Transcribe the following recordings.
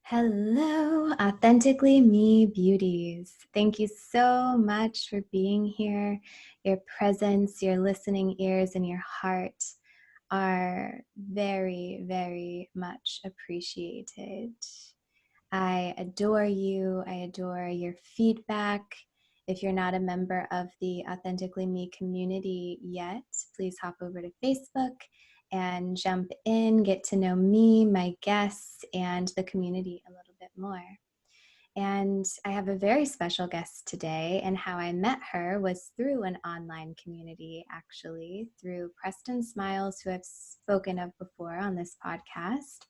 Hello, Authentically Me beauties. Thank you so much for being here. Your presence, your listening ears, and your heart are very, very much appreciated. I adore you. I adore your feedback. If you're not a member of the Authentically Me community yet, please hop over to Facebook and jump in, get to know me, my guests, and the community a little bit more. And I have a very special guest today, and how I met her was through an online community, actually, through Preston Smiles, who I've spoken of before on this podcast,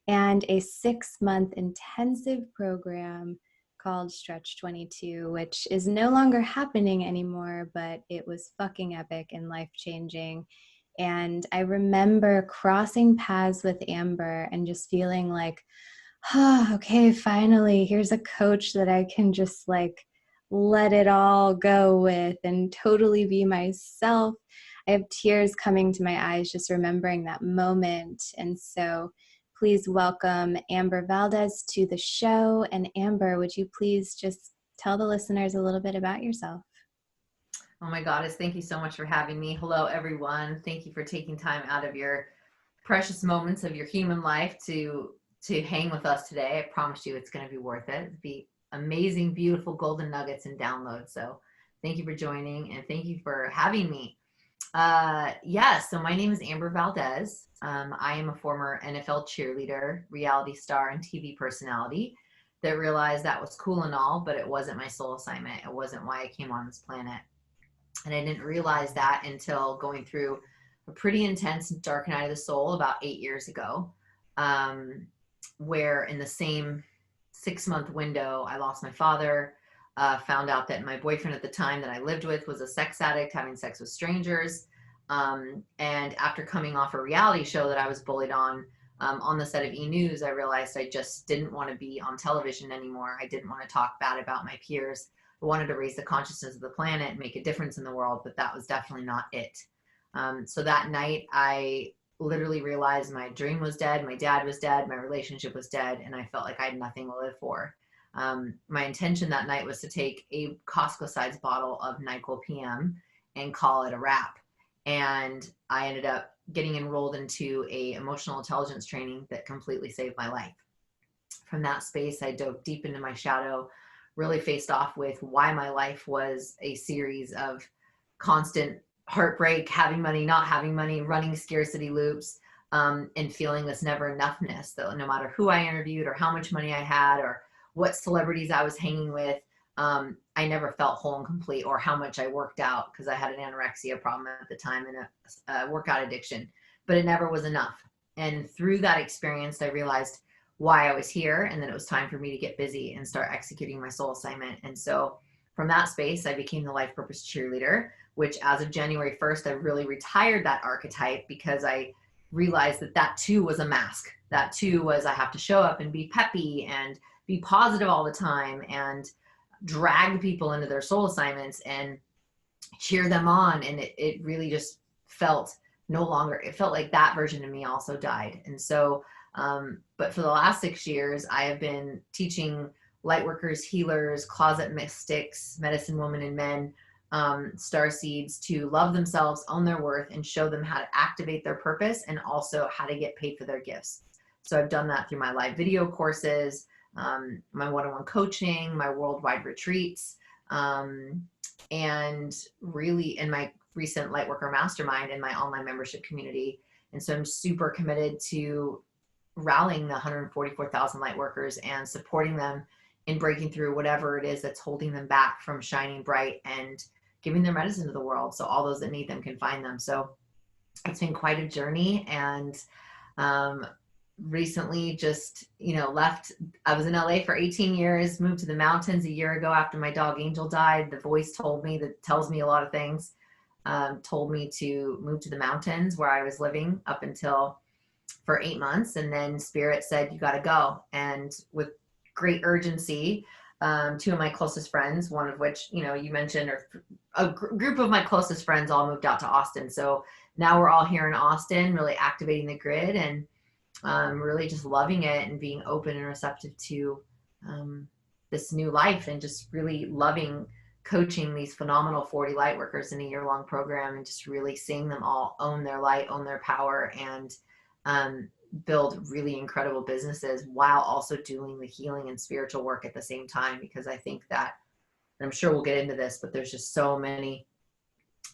and a 6-month intensive program called Stretch 22, which is no longer happening anymore, but it was fucking epic and life-changing. And I remember crossing paths with Amber and just feeling like, okay, finally, here's a coach that I can just like let it all go with and totally be myself. I have tears coming to my eyes just remembering that moment. And so please welcome Amber Valdez to the show. And Amber, would you please just tell the listeners a little bit about yourself? Oh my goddess, thank you so much for having me. Hello, everyone. Thank you for taking time out of your precious moments of your human life to hang with us today. I promise you it's going to be worth it. It'll be amazing, beautiful golden nuggets and downloads. So thank you for joining and thank you for having me. So my name is Amber Valdez. I am a former NFL cheerleader, reality star, and TV personality that realized that was cool and all, but it wasn't my soul assignment. It wasn't why I came on this planet. And I didn't realize that until going through a pretty intense dark night of the soul about 8 years ago, where in the same 6-month window, I lost my father, found out that my boyfriend at the time that I lived with was a sex addict, having sex with strangers. And after coming off a reality show that I was bullied on the set of E! News, I realized I just didn't want to be on television anymore. I didn't want to talk bad about my peers. I wanted to raise the consciousness of the planet and make a difference in the world, but that was definitely not it. So that night, I literally realized my dream was dead, my dad was dead, my relationship was dead, and I felt like I had nothing to live for. My intention that night was to take a Costco-sized bottle of NyQuil PM and call it a wrap. And I ended up getting enrolled into a emotional intelligence training that completely saved my life. From that space, I dove deep into my shadow, really faced off with why my life was a series of constant heartbreak, having money, not having money, running scarcity loops, and feeling this never enoughness. That no matter who I interviewed or how much money I had or what celebrities I was hanging with, I never felt whole and complete, or how much I worked out, because I had an anorexia problem at the time and a workout addiction, but it never was enough. And through that experience, I realized why I was here, and then it was time for me to get busy and start executing my soul assignment. And so from that space, I became the life purpose cheerleader, which as of January 1st, I really retired that archetype, because I realized that that too was a mask. That too was, I have to show up and be peppy and be positive all the time and drag people into their soul assignments and cheer them on. And it really just felt no longer, it felt like that version of me also died. And so but for the last 6 years, I have been teaching lightworkers, healers, closet mystics, medicine women and men, star seeds to love themselves, own their worth, and show them how to activate their purpose, and also how to get paid for their gifts. So I've done that through my live video courses, my one-on-one coaching, my worldwide retreats, and really in my recent Lightworker Mastermind and my online membership community. And so I'm super committed to rallying the 144,000 light workers and supporting them in breaking through whatever it is that's holding them back from shining bright and giving their medicine to the world, so all those that need them can find them. So it's been quite a journey. And recently just left. I was in LA for 18 years, moved to the mountains a year ago after my dog Angel died. The voice told me, that tells me a lot of things, told me to move to the mountains where I was living up until for 8 months. And then Spirit said, you got to go. And with great urgency, 2 of my closest friends, one of which, you mentioned, or a group of my closest friends all moved out to Austin. So now we're all here in Austin, really activating the grid. And really just loving it and being open and receptive to um, this new life, and just really loving coaching these phenomenal 40 light workers in a year-long program, and just really seeing them all own their light, own their power, and build really incredible businesses while also doing the healing and spiritual work at the same time. Because I think that, and I'm sure we'll get into this, but there's just so many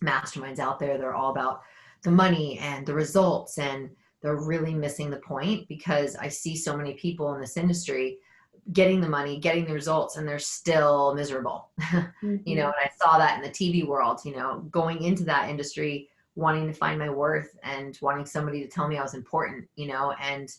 masterminds out there. They're all about the money and the results, and they're really missing the point, because I see so many people in this industry getting the money, getting the results, and they're still miserable. You know, Mm-hmm. and I saw that in the TV world, you know, going into that industry, wanting to find my worth and wanting somebody to tell me I was important, you know, and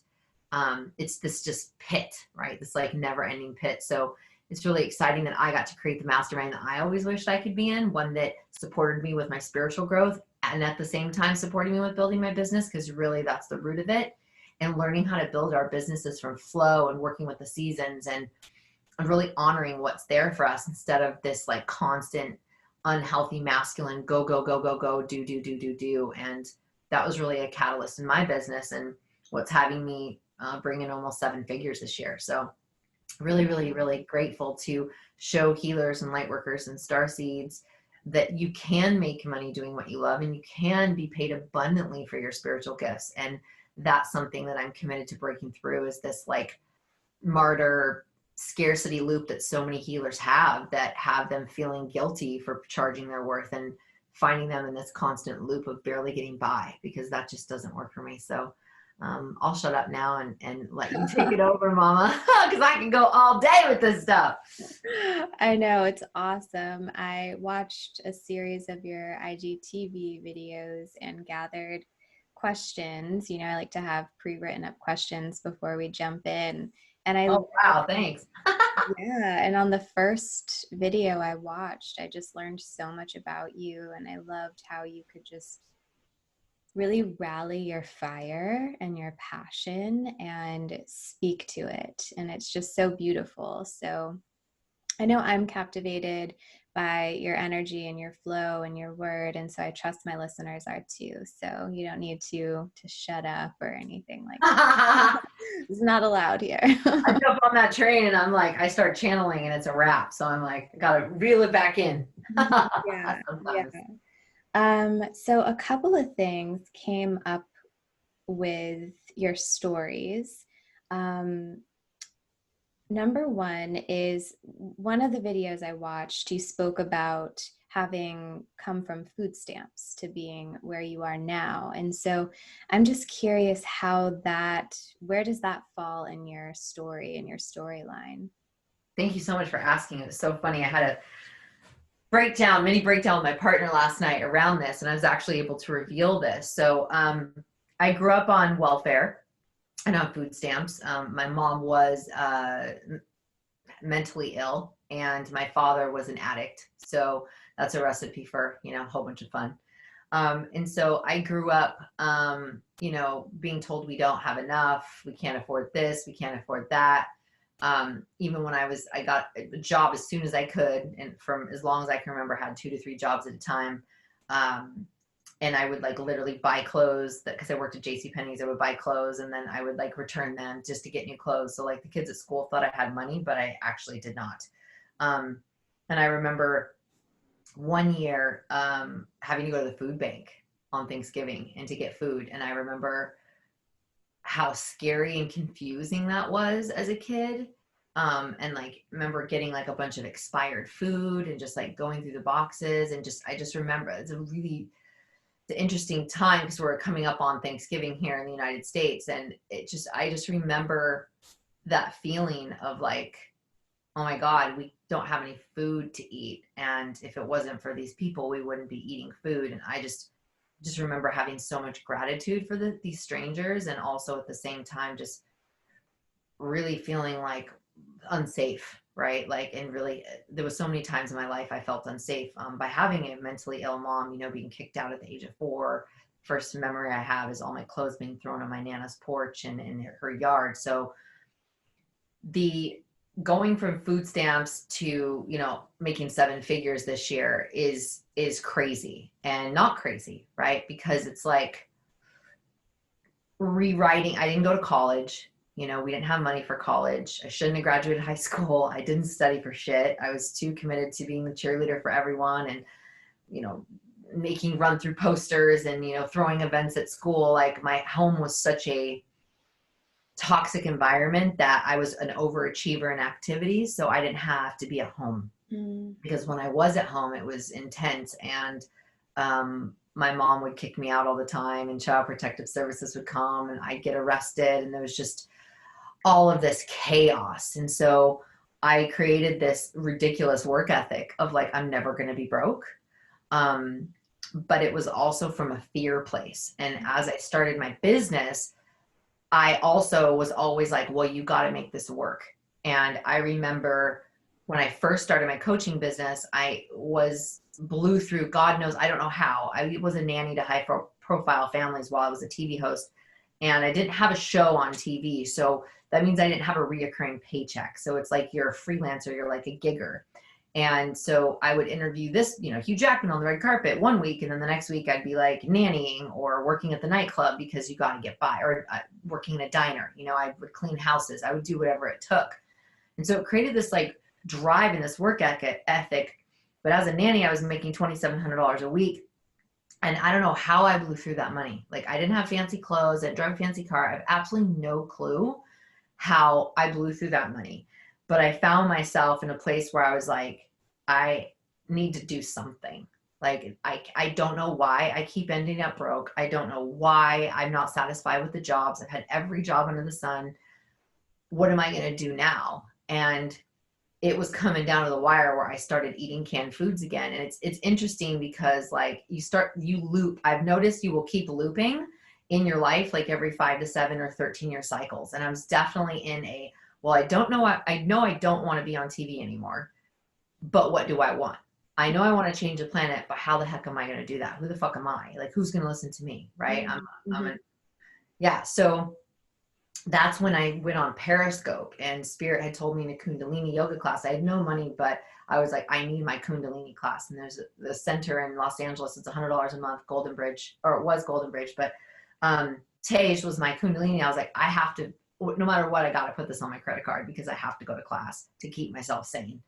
it's this just pit, right? This like never ending pit. So it's really exciting that I got to create the mastermind that I always wished I could be in, one that supported me with my spiritual growth and at the same time supporting me with building my business, because really that's the root of it. And learning how to build our businesses from flow and working with the seasons, and really honoring what's there for us, instead of this like constant unhealthy masculine go go go go go do do do do do. And that was really a catalyst in my business, and what's having me bring in almost 7 figures this year. So really, really, really grateful to show healers and light workers and star seeds that you can make money doing what you love, and you can be paid abundantly for your spiritual gifts. And that's something that I'm committed to breaking through, is this like martyr scarcity loop that so many healers have, that have them feeling guilty for charging their worth, and finding them in this constant loop of barely getting by, because that just doesn't work for me. So I'll shut up now and let you take it over, Mama, because I can go all day with this stuff. I know, it's awesome. I watched a series of your IGTV videos and gathered questions. You know, I like to have pre-written up questions before we jump in. And I Oh, love, wow. Thanks. yeah, and on the first video I watched, I just learned so much about you, and I loved how you could just really rally your fire and your passion and speak to it. And it's just so beautiful. So I know I'm captivated by your energy and your flow and your word. And so I trust my listeners are too. So you don't need to shut up or anything like that. I It's not allowed here. jump on that train and I'm like, I start channeling and it's a wrap. So I'm like, I gotta reel it back in. Yeah. Yeah. Sometimes. So a couple of things came up with your stories. Um, Number one is one of the videos I watched, you spoke about having come from food stamps to being where you are now. And so I'm just curious where does that fall in your story, in your storyline? Thank you so much for asking. It was so funny. I had a mini breakdown with my partner last night around this, and I was actually able to reveal this. So I grew up on welfare and on food stamps. My mom was mentally ill, and my father was an addict. So that's a recipe for, you know, a whole bunch of fun. And so I grew up, you know, being told we don't have enough, we can't afford this, we can't afford that. Even when I got a job as soon as I could, and from as long as I can remember, had 2 to 3 jobs at a time. And I would like literally buy clothes because I worked at JC Penney's. I would buy clothes and then I would like return them just to get new clothes. So like the kids at school thought I had money, but I actually did not. Um, and I remember one year having to go to the food bank on Thanksgiving and to get food. And I remember how scary and confusing that was as a kid. And like remember getting like a bunch of expired food and just like going through the boxes, and I just remember it's an interesting time because we're coming up on Thanksgiving here in the United States. And I just remember that feeling of like, oh my God, we don't have any food to eat. And if it wasn't for these people, we wouldn't be eating food. And I just remember having so much gratitude for these strangers, and also at the same time just really feeling like unsafe, right? Like, and really there was so many times in my life I felt unsafe by having a mentally ill mom, you know, being kicked out at the age of 4. First memory I have is all my clothes being thrown on my nana's porch and in her yard. So the going from food stamps to, you know, making 7 figures this year is crazy, and not crazy, right? Because it's like rewriting. I didn't go to college. You know, we didn't have money for college. I shouldn't have graduated high school. I didn't study for shit. I was too committed to being the cheerleader for everyone and, you know, making run through posters and, you know, throwing events at school. Like my home was such a toxic environment that I was an overachiever in activities. So I didn't have to be at home because when I was at home, it was intense. And my mom would kick me out all the time, and Child Protective Services would come, and I'd get arrested. And there was just all of this chaos. And so I created this ridiculous work ethic of like, I'm never going to be broke. But it was also from a fear place. And as I started my business, I also was always like, well, you got to make this work. And I remember when I first started my coaching business, I was blew through, God knows, I don't know how. I was a nanny to high profile families while I was a TV host, and I didn't have a show on TV. So that means I didn't have a reoccurring paycheck. So it's like you're a freelancer, you're like a gigger. And so I would interview this, you know, Hugh Jackman on the red carpet one week, and then the next week I'd be like nannying or working at the nightclub because you got to get by, or working in a diner. You know, I would clean houses. I would do whatever it took. And so it created this like drive and this work ethic. But as a nanny, I was making $2,700 a week. And I don't know how I blew through that money. Like I didn't have fancy clothes, I didn't drive a fancy car. I have absolutely no clue how I blew through that money. But I found myself in a place where I was like, I need to do something. Like I don't know why I keep ending up broke. I don't know why I'm not satisfied with the jobs. I've had every job under the sun. What am I going to do now? And it was coming down to the wire where I started eating canned foods again. And it's interesting because like you loop. I've noticed you will keep looping in your life, like every 5 to 7 or 13-year cycles. And I was definitely in a, well, I don't know. I know I don't want to be on TV anymore, but what do I want? I know I want to change the planet, but how the heck am I going to do that? Who the fuck am I? Like, who's going to listen to me? Right. Yeah. So that's when I went on Periscope, and Spirit had told me in a Kundalini yoga class. I had no money, but I was like, I need my Kundalini class. And there's the center in Los Angeles. It's $100 a month, Golden Bridge, or it was Golden Bridge, but Tej was my Kundalini. I was like, I have to, no matter what, I got to put this on my credit card because I have to go to class to keep myself sane.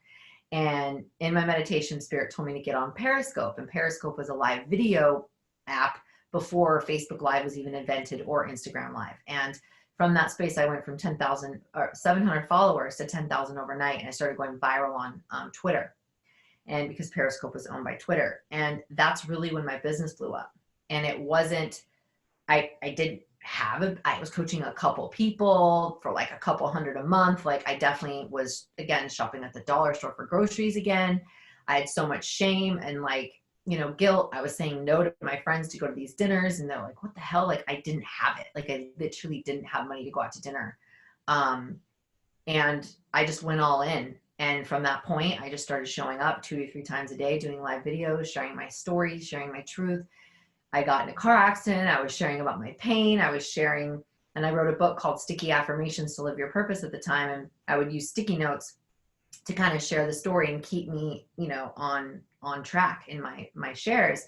And in my meditation, Spirit told me to get on Periscope, and Periscope was a live video app before Facebook Live was even invented, or Instagram Live. And from that space, I went from 10,000 or 700 followers to 10,000 overnight. And I started going viral on Twitter, and because Periscope was owned by Twitter. And that's really when my business blew up. And it wasn't, I was coaching a couple people for like a couple hundred a month. Like I definitely was, again, shopping at the dollar store for groceries again. I had so much shame and like, you know, guilt. I was saying no to my friends to go to these dinners, and they're like, what the hell? Like I didn't have it. Like I literally didn't have money to go out to dinner. And I just went all in. And from that point, I just started showing up 2 to 3 times a day, doing live videos, sharing my stories, sharing my truth. I got in a car accident. I was sharing about my pain. I was sharing, and I wrote a book called Sticky Affirmations to Live Your Purpose at the time. And I would use sticky notes to kind of share the story and keep me, you know, on track in my shares.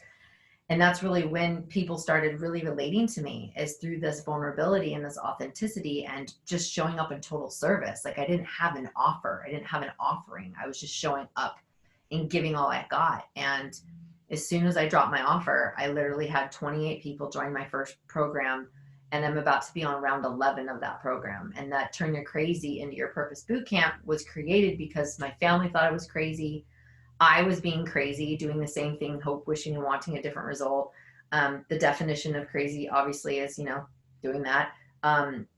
And that's really when people started really relating to me, is through this vulnerability and this authenticity and just showing up in total service. Like I didn't have an offer. I didn't have an offering. I was just showing up and giving all I got. And as soon as I dropped my offer, I literally had 28 people join my first program, and I'm about to be on round 11 of that program. And that Turn Your Crazy into Your Purpose Bootcamp was created because my family thought I was crazy. I was being crazy, doing the same thing, hope, wishing, and wanting a different result. The definition of crazy, obviously, is, you know, doing that.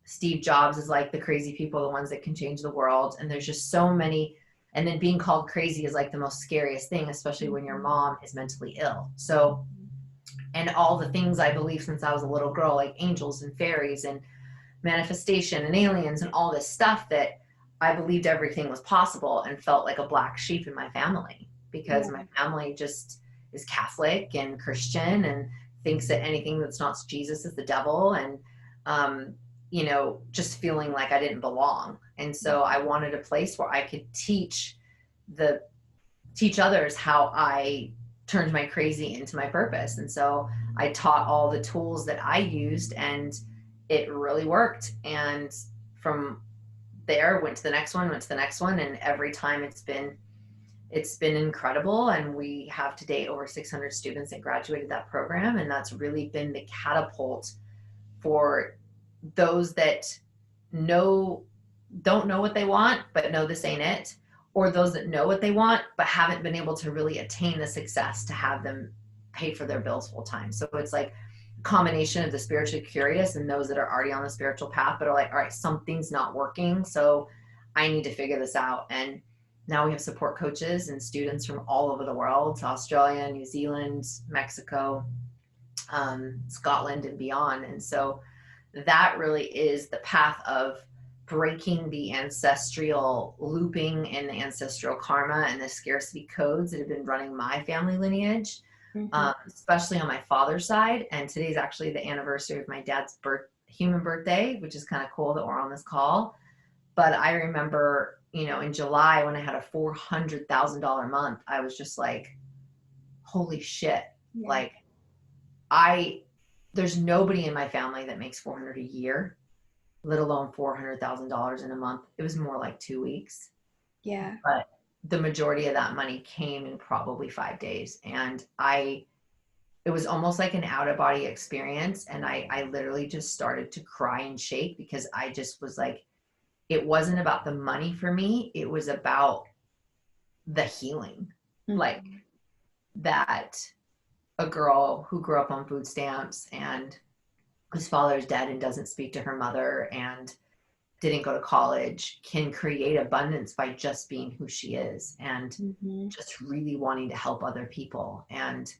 Steve Jobs is like the crazy people, the ones that can change the world. And there's just so many. And then being called crazy is like the most scariest thing, especially when your mom is mentally ill. So, and all the things I believe since I was a little girl, like angels and fairies and manifestation and aliens and all this stuff, that I believed everything was possible and felt like a black sheep in my family, because my family just is Catholic and Christian and thinks that anything that's not Jesus is the devil. And, you know, just feeling like I didn't belong. And so I wanted a place where I could teach others how I turned my crazy into my purpose. And so I taught all the tools that I used, and it really worked. And from there, went to the next one, went to the next one, and every time it's been incredible. And we have to date over 600 students that graduated that program, and that's really been the catapult for those that know don't know what they want but know this ain't it, or those that know what they want but haven't been able to really attain the success to have them pay for their bills full time. So it's like a combination of the spiritually curious and those that are already on the spiritual path but are like, all right, something's not working, so I need to figure this out. And now we have support coaches and students from all over the world, to Australia, New Zealand, Mexico, Scotland, and beyond. And so that really is the path of breaking the ancestral looping and the ancestral karma and the scarcity codes that have been running my family lineage, especially on my father's side. And today's actually the anniversary of my dad's human birthday, which is kind of cool that we're on this call. But I remember, in July when I had a $400,000 month, I was just like, holy shit. Yeah. Like, there's nobody in my family that makes 400 a year, let alone $400,000 in a month. It was more like 2 weeks. Yeah. But the majority of that money came in probably 5 days. And it was almost like an out of body experience. And I literally just started to cry and shake because I just was like, it wasn't about the money for me. It was about the healing. Like that, a girl who grew up on food stamps and whose father's dead and doesn't speak to her mother and didn't go to college can create abundance by just being who she is and just really wanting to help other people. And,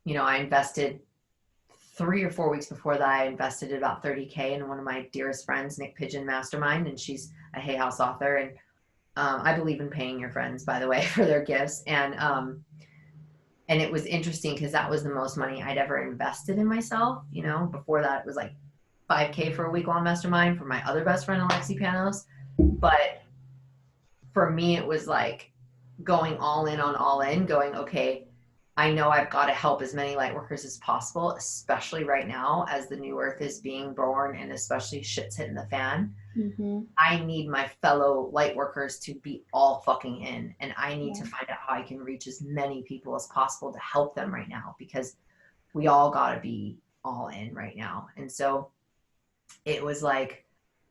I invested 3 or 4 weeks before that, I invested about $30K in one of my dearest friends, Nick Pigeon Mastermind, and she's a Hay House author. And I believe in paying your friends, by the way, for their gifts. And it was interesting because that was the most money I'd ever invested in myself. Before that, it was like $5K for a week-long mastermind for my other best friend, Alexi Panos. But for me, it was like going all in on all in, going, okay, I know I've got to help as many light workers as possible, especially right now as the new earth is being born and especially shit's hitting the fan. I need my fellow light workers to be all fucking in, and I need to find out how I can reach as many people as possible to help them right now, because we all got to be all in right now. And so it was like,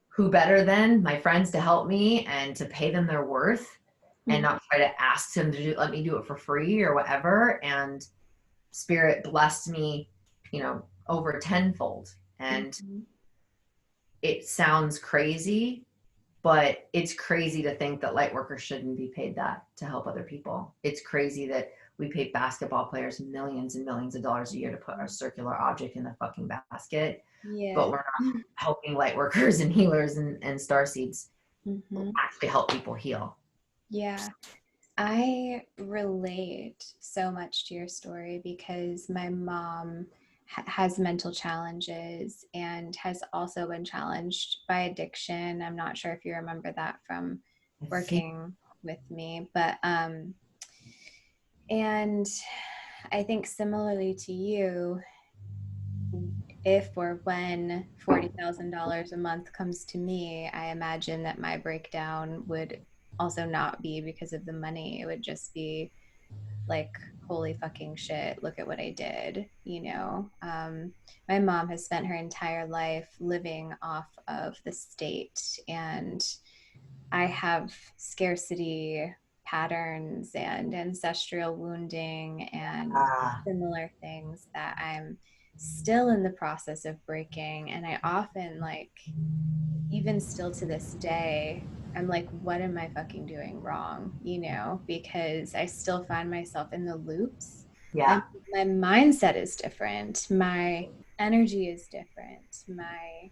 who better than my friends to help me and to pay them their worth and not try to ask them to let me do it for free or whatever. And Spirit blessed me, over tenfold. And it sounds crazy, but it's crazy to think that light workers shouldn't be paid that to help other people. It's crazy that we pay basketball players millions and millions of dollars a year to put a circular object in the fucking basket. Yeah. But we're not helping light workers and healers and starseeds actually help people heal. Yeah. I relate so much to your story because my mom has mental challenges and has also been challenged by addiction. I'm not sure if you remember that from working with me, but and I think similarly to you, if or when $40,000 a month comes to me, I imagine that my breakdown would also not be because of the money. It would just be like, holy fucking shit, look at what I did. My mom has spent her entire life living off of the state, and I have scarcity patterns and ancestral wounding and similar things that I'm still in the process of breaking. And I often, like, even still to this day, I'm like, what am I fucking doing wrong? Because I still find myself in the loops. Yeah. My mindset is different. My energy is different. My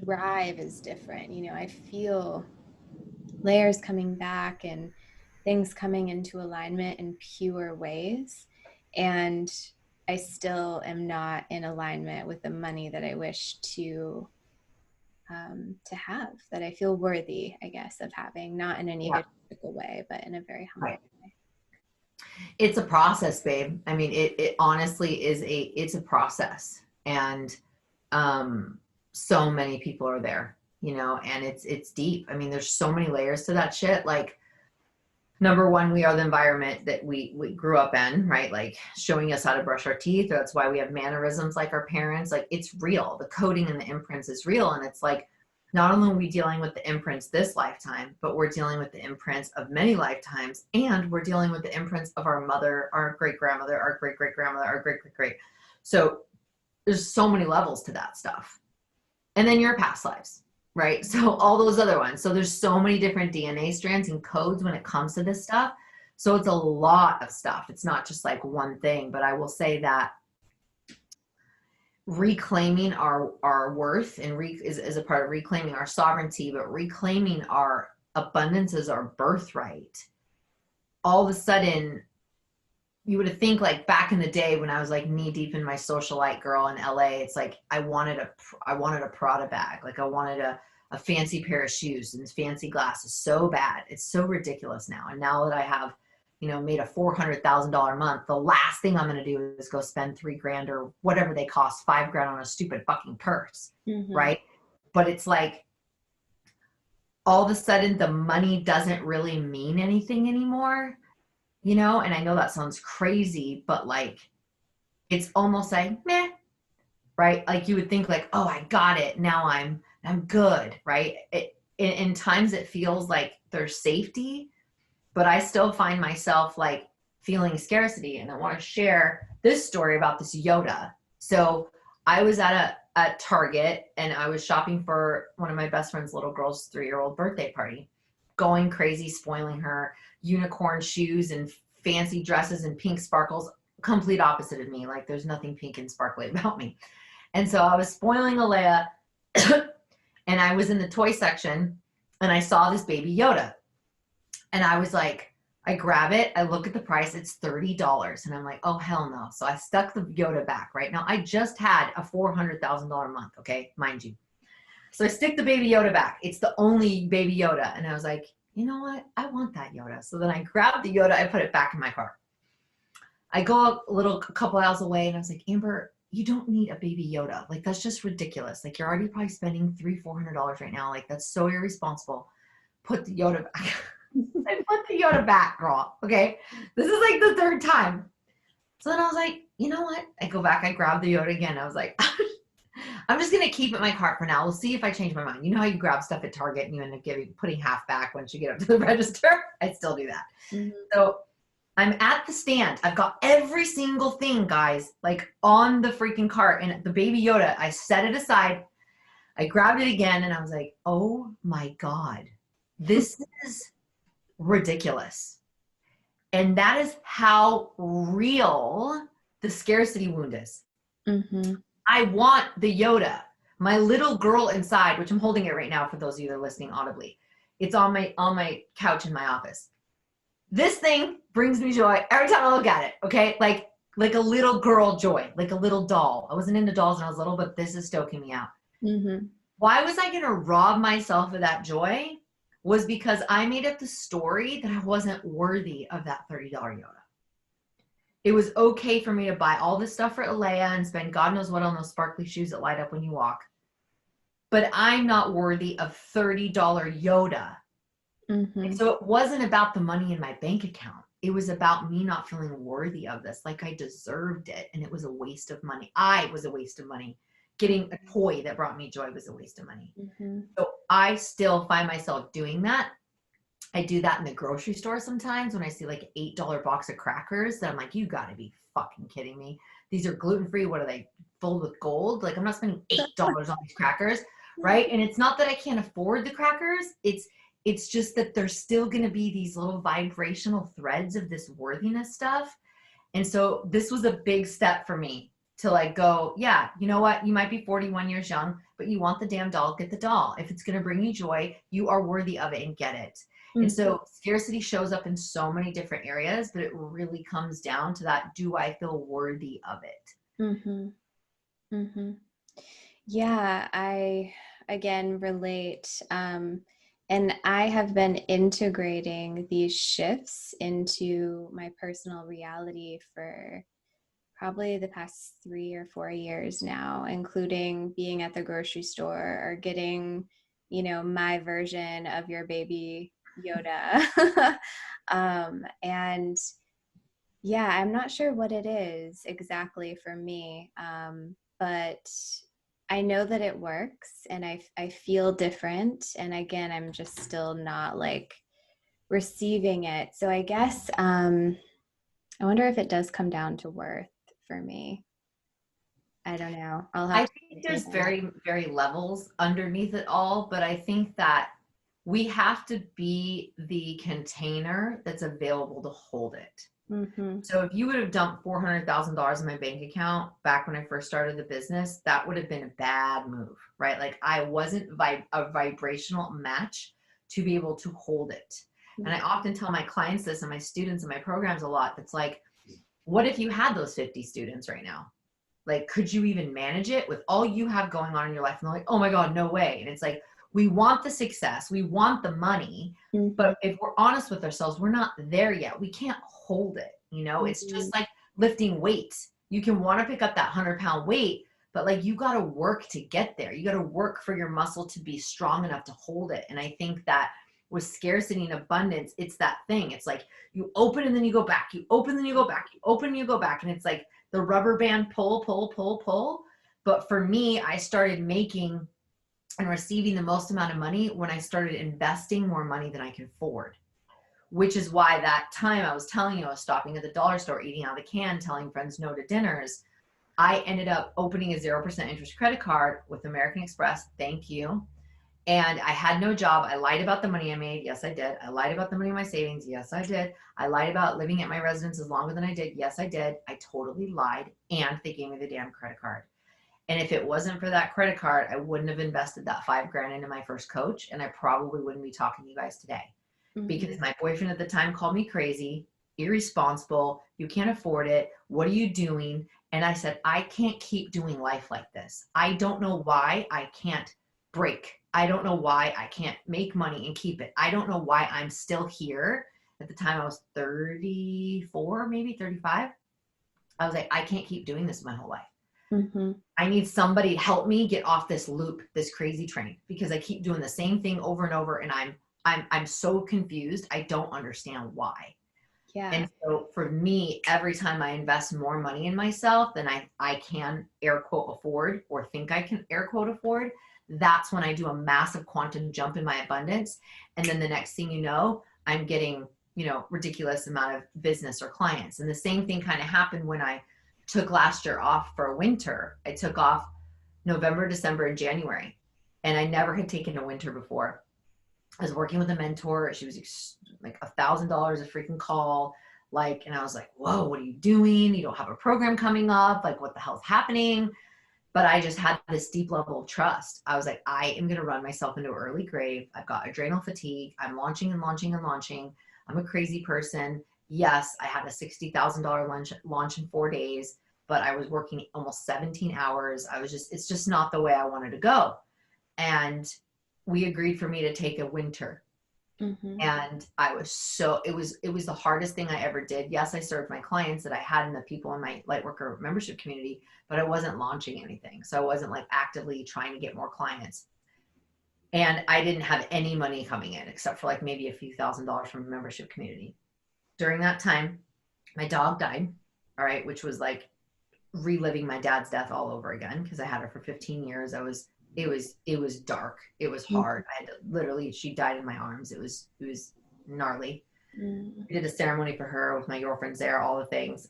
drive is different. I feel layers coming back and things coming into alignment in pure ways. And I still am not in alignment with the money that I wish to have, that I feel worthy, I guess, of having, not in an egotistical way, but in a very humble way. It's a process, babe. I mean, it honestly is it's a process. And so many people are there, you know, and it's deep. I mean, there's so many layers to that shit. Like, number one, we are the environment that we grew up in, right? Like showing us how to brush our teeth. That's why we have mannerisms like our parents. Like, it's real. The coding and the imprints is real. And it's like, not only are we dealing with the imprints this lifetime, but we're dealing with the imprints of many lifetimes. And we're dealing with the imprints of our mother, our great grandmother, our great great grandmother, our great great great. So there's so many levels to that stuff. And then your past lives, right? So all those other ones. So there's so many different DNA strands and codes when it comes to this stuff. So it's a lot of stuff. It's not just like one thing, but I will say that reclaiming our worth and is a part of reclaiming our sovereignty, but reclaiming our abundance as our birthright. All of a sudden, you would think like back in the day when I was like knee deep in my socialite girl in LA, it's like I wanted a Prada bag. Like I wanted a fancy pair of shoes and fancy glasses so bad. It's so ridiculous now. And now that I have, you know, made a $400,000 month, the last thing I'm going to do is go spend $3,000 or whatever they cost, $5,000 on a stupid fucking purse. Mm-hmm. Right. But it's like, all of a sudden the money doesn't really mean anything anymore. You know, and I know that sounds crazy, but like, it's almost like, meh, right? Like you would think like, oh, I got it. Now I'm good, right? In times it feels like there's safety, but I still find myself like feeling scarcity. And I want to share this story about this Yoda. So I was at Target and I was shopping for one of my best friend's little girl's 3-year-old birthday party, going crazy, spoiling her, unicorn shoes and fancy dresses and pink sparkles, complete opposite of me. Like there's nothing pink and sparkly about me. And so I was spoiling Alea and I was in the toy section and I saw this baby Yoda and I was like, I grab it, I look at the price, it's $30. And I'm like, oh, hell no. So I stuck the Yoda back. Right now, I just had a $400,000 month. Okay. Mind you. So I stick the baby Yoda back. It's the only baby Yoda. And I was like, you know what? I want that Yoda. So then I grabbed the Yoda. I put it back in my car. I go a couple aisles away and I was like, Amber, you don't need a baby Yoda. Like, that's just ridiculous. Like, you're already probably spending $300-$400 right now. Like, that's so irresponsible. Put the Yoda back. I put the Yoda back, girl. Okay. This is like the third time. So then I was like, you know what? I go back. I grab the Yoda again. I was like, I'm just going to keep it in my cart for now. We'll see if I change my mind. You know how you grab stuff at Target and you end up putting half back once you get up to the register? I still do that. Mm-hmm. So I'm at the stand. I've got every single thing, guys, like on the freaking cart. And the baby Yoda, I set it aside. I grabbed it again and I was like, oh my God, this is ridiculous. And that is how real the scarcity wound is. Mm-hmm. I want the Yoda. My little girl inside, which I'm holding it right now for those of you that are listening audibly. It's on my couch in my office. This thing brings me joy every time I look at it. Okay, like a little girl joy, like a little doll. I wasn't into dolls when I was little, but this is stoking me out. Mm-hmm. Why was I gonna rob myself of that joy? Was because I made up the story that I wasn't worthy of that $30 Yoda. It was okay for me to buy all this stuff for Alea and spend God knows what on those sparkly shoes that light up when you walk. But I'm not worthy of $30 Yoda. Mm-hmm. So it wasn't about the money in my bank account. It was about me not feeling worthy of this, like I deserved it. And it was a waste of money. I was a waste of money. Getting a toy that brought me joy was a waste of money. Mm-hmm. So I still find myself doing that. I do that in the grocery store sometimes when I see like an $8 box of crackers that I'm like, you gotta be fucking kidding me. These are gluten-free. What are they, filled with gold? Like, I'm not spending $8 on these crackers, right? And it's not that I can't afford the crackers. It's just that there's still gonna be these little vibrational threads of this worthiness stuff. And so this was a big step for me to like go, yeah, you know what? You might be 41 years young, but you want the damn doll, get the doll. If it's gonna bring you joy, you are worthy of it and get it. Mm-hmm. And so scarcity shows up in so many different areas, but it really comes down to that. Do I feel worthy of it? Mm-hmm. Mm-hmm. Yeah, I again relate. And I have been integrating these shifts into my personal reality for probably the past 3 or 4 years now, including being at the grocery store or getting, my version of your baby Yoda. And yeah, I'm not sure what it is exactly for me, but I know that it works and I feel different. And again, I'm just still not like receiving it. So I guess I wonder if it does come down to worth for me. I don't know. I'll have I to think dig there's deeper. very, very levels underneath it all, but I think that we have to be the container that's available to hold it. Mm-hmm. So if you would have dumped $400,000 in my bank account back when I first started the business, that would have been a bad move, right? Like I wasn't a vibrational match to be able to hold it. And I often tell my clients this and my students in my programs a lot. It's like, what if you had those 50 students right now? Like, could you even manage it with all you have going on in your life? And they're like, oh my God, no way. And it's like, we want the success, we want the money, Mm-hmm. but if we're honest with ourselves, we're not there yet. We can't hold it. It's Mm-hmm. just like lifting weights. You can want to pick up that 100-pound weight, but like you got to work to get there. You got to work for your muscle to be strong enough to hold it. And I think that with scarcity and abundance, it's that thing. It's like you open and then you go back, you open, then you go back, you open, and you go back. And it's like the rubber band pull, pull, pull, pull. But for me, I started making and receiving the most amount of money when I started investing more money than I can afford, which is why that time I was telling you, I was stopping at the dollar store, eating out of the can, telling friends no to dinners. I ended up opening a 0% interest credit card with American Express. Thank you. And I had no job. I lied about the money I made. Yes, I did. I lied about the money in my savings. Yes, I did. I lied about living at my residence as longer than I did. Yes, I did. I totally lied. And they gave me the damn credit card. And if it wasn't for that credit card, I wouldn't have invested that 5 grand into my first coach. And I probably wouldn't be talking to you guys today Mm-hmm. because my boyfriend at the time called me crazy, irresponsible. You can't afford it. What are you doing? And I said, I can't keep doing life like this. I don't know why I can't break. I don't know why I can't make money and keep it. I don't know why I'm still here. At the time I was 34, maybe 35. I was like, I can't keep doing this my whole life. Mm-hmm. I need somebody to help me get off this loop, this crazy train, because I keep doing the same thing over and over and I'm so confused. I don't understand why. Yeah. And so for me, every time I invest more money in myself than I can air quote afford or think I can air quote afford, that's when I do a massive quantum jump in my abundance. And then the next thing you know, I'm getting, ridiculous amount of business or clients. And the same thing kind of happened when I took last year off for winter. I took off November, December, and January. And I never had taken a winter before. I was working with a mentor. She was like $1,000 a freaking call. Like, and I was like, whoa, what are you doing? You don't have a program coming up. Like, what the hell's happening? But I just had this deep level of trust. I was like, I am going to run myself into an early grave. I've got adrenal fatigue. I'm launching and launching and launching. I'm a crazy person. Yes, I had a $60,000 launch in 4 days, but I was working almost 17 hours. It's just not the way I wanted to go. And we agreed for me to take a winter. Mm-hmm. And it was the hardest thing I ever did. Yes, I served my clients that I had and the people in my Lightworker membership community, but I wasn't launching anything. So I wasn't like actively trying to get more clients. And I didn't have any money coming in except for like maybe a few $1,000s from the membership community. During that time, my dog died, all right, which was like reliving my dad's death all over again because I had her for 15 years. It was dark. It was hard. I had to literally, she died in my arms. It was gnarly. Mm-hmm. We did a ceremony for her with my girlfriends there, all the things.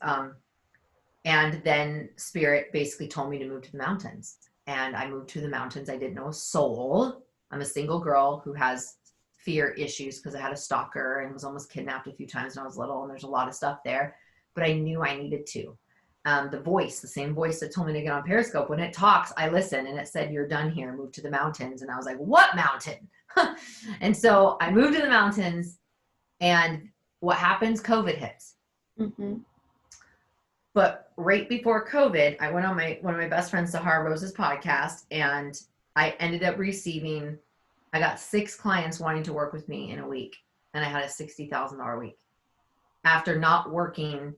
And then Spirit basically told me to move to the mountains. And I moved to the mountains. I didn't know a soul. I'm a single girl who has fear issues because I had a stalker and was almost kidnapped a few times when I was little. And there's a lot of stuff there. But I knew I needed to. The same voice that told me to get on Periscope, when it talks, I listen and it said, you're done here, move to the mountains. And I was like, what mountain? And so I moved to the mountains and what happens? COVID hits. Mm-hmm. But right before COVID, I went on one of my best friends, Sahara Rose's podcast, and I ended up I got 6 clients wanting to work with me in a week. And I had a $60,000 week after not working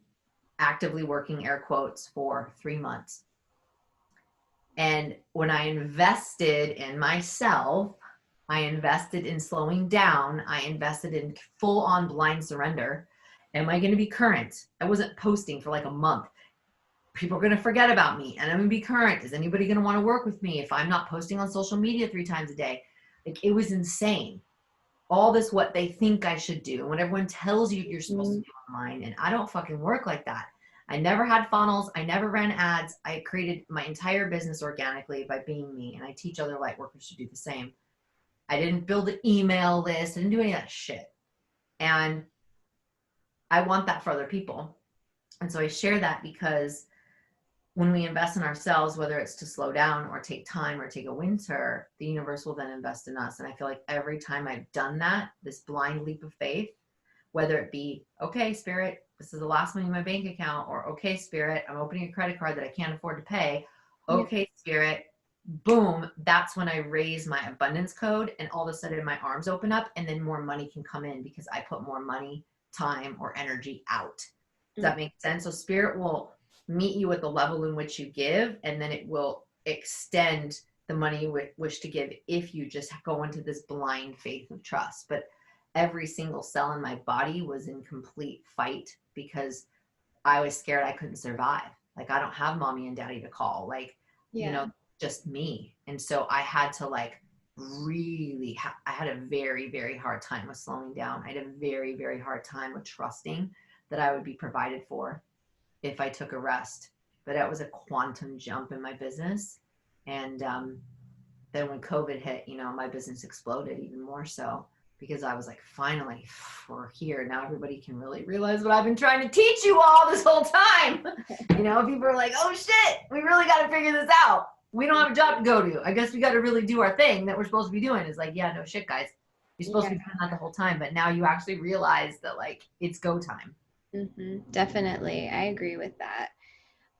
actively working air quotes for 3 months. And when I invested in myself, I invested in slowing down, I invested in full on blind surrender. Am I going to be current? I wasn't posting for like a month. People are going to forget about me, and I'm going to be current. Is anybody going to want to work with me if I'm not posting on social media 3 times a day? Like, it was insane. All this, what they think I should do, when everyone tells you you're supposed to do online, and I don't fucking work like that. I never had funnels. I never ran ads. I created my entire business organically by being me, and I teach other light workers to do the same. I didn't build an email list. I didn't do any of that shit. And I want that for other people. And so I share that because when we invest in ourselves, whether it's to slow down or take time or take a winter, the universe will then invest in us. And I feel like every time I've done that, this blind leap of faith, whether it be, okay, Spirit, this is the last money in my bank account, or okay, Spirit, I'm opening a credit card that I can't afford to pay. Okay, Spirit, boom, that's when I raise my abundance code, and all of a sudden my arms open up, and then more money can come in because I put more money, time, or energy out. Does that make sense? So Spirit will meet you at the level in which you give, and then it will extend the money you wish to give if you just go into this blind faith of trust. But every single cell in my body was in complete fight because I was scared I couldn't survive. Like, I don't have mommy and daddy to call, like, you know, just me. And so I had to like really, I had a very, very hard time with slowing down. I had a very, very hard time with trusting that I would be provided for if I took a rest. But that was a quantum jump in my business. And then when COVID hit, you know, my business exploded even more so, because I was like, finally, we're here. Now everybody can really realize what I've been trying to teach you all this whole time. You know, people are like, oh shit, we really got to figure this out. We don't have a job to go to. I guess we got to really do our thing that we're supposed to be doing. It's like, yeah, no shit, guys. You're supposed to be doing that the whole time. But now you actually realize that, like, it's go time. Definitely. I agree with that.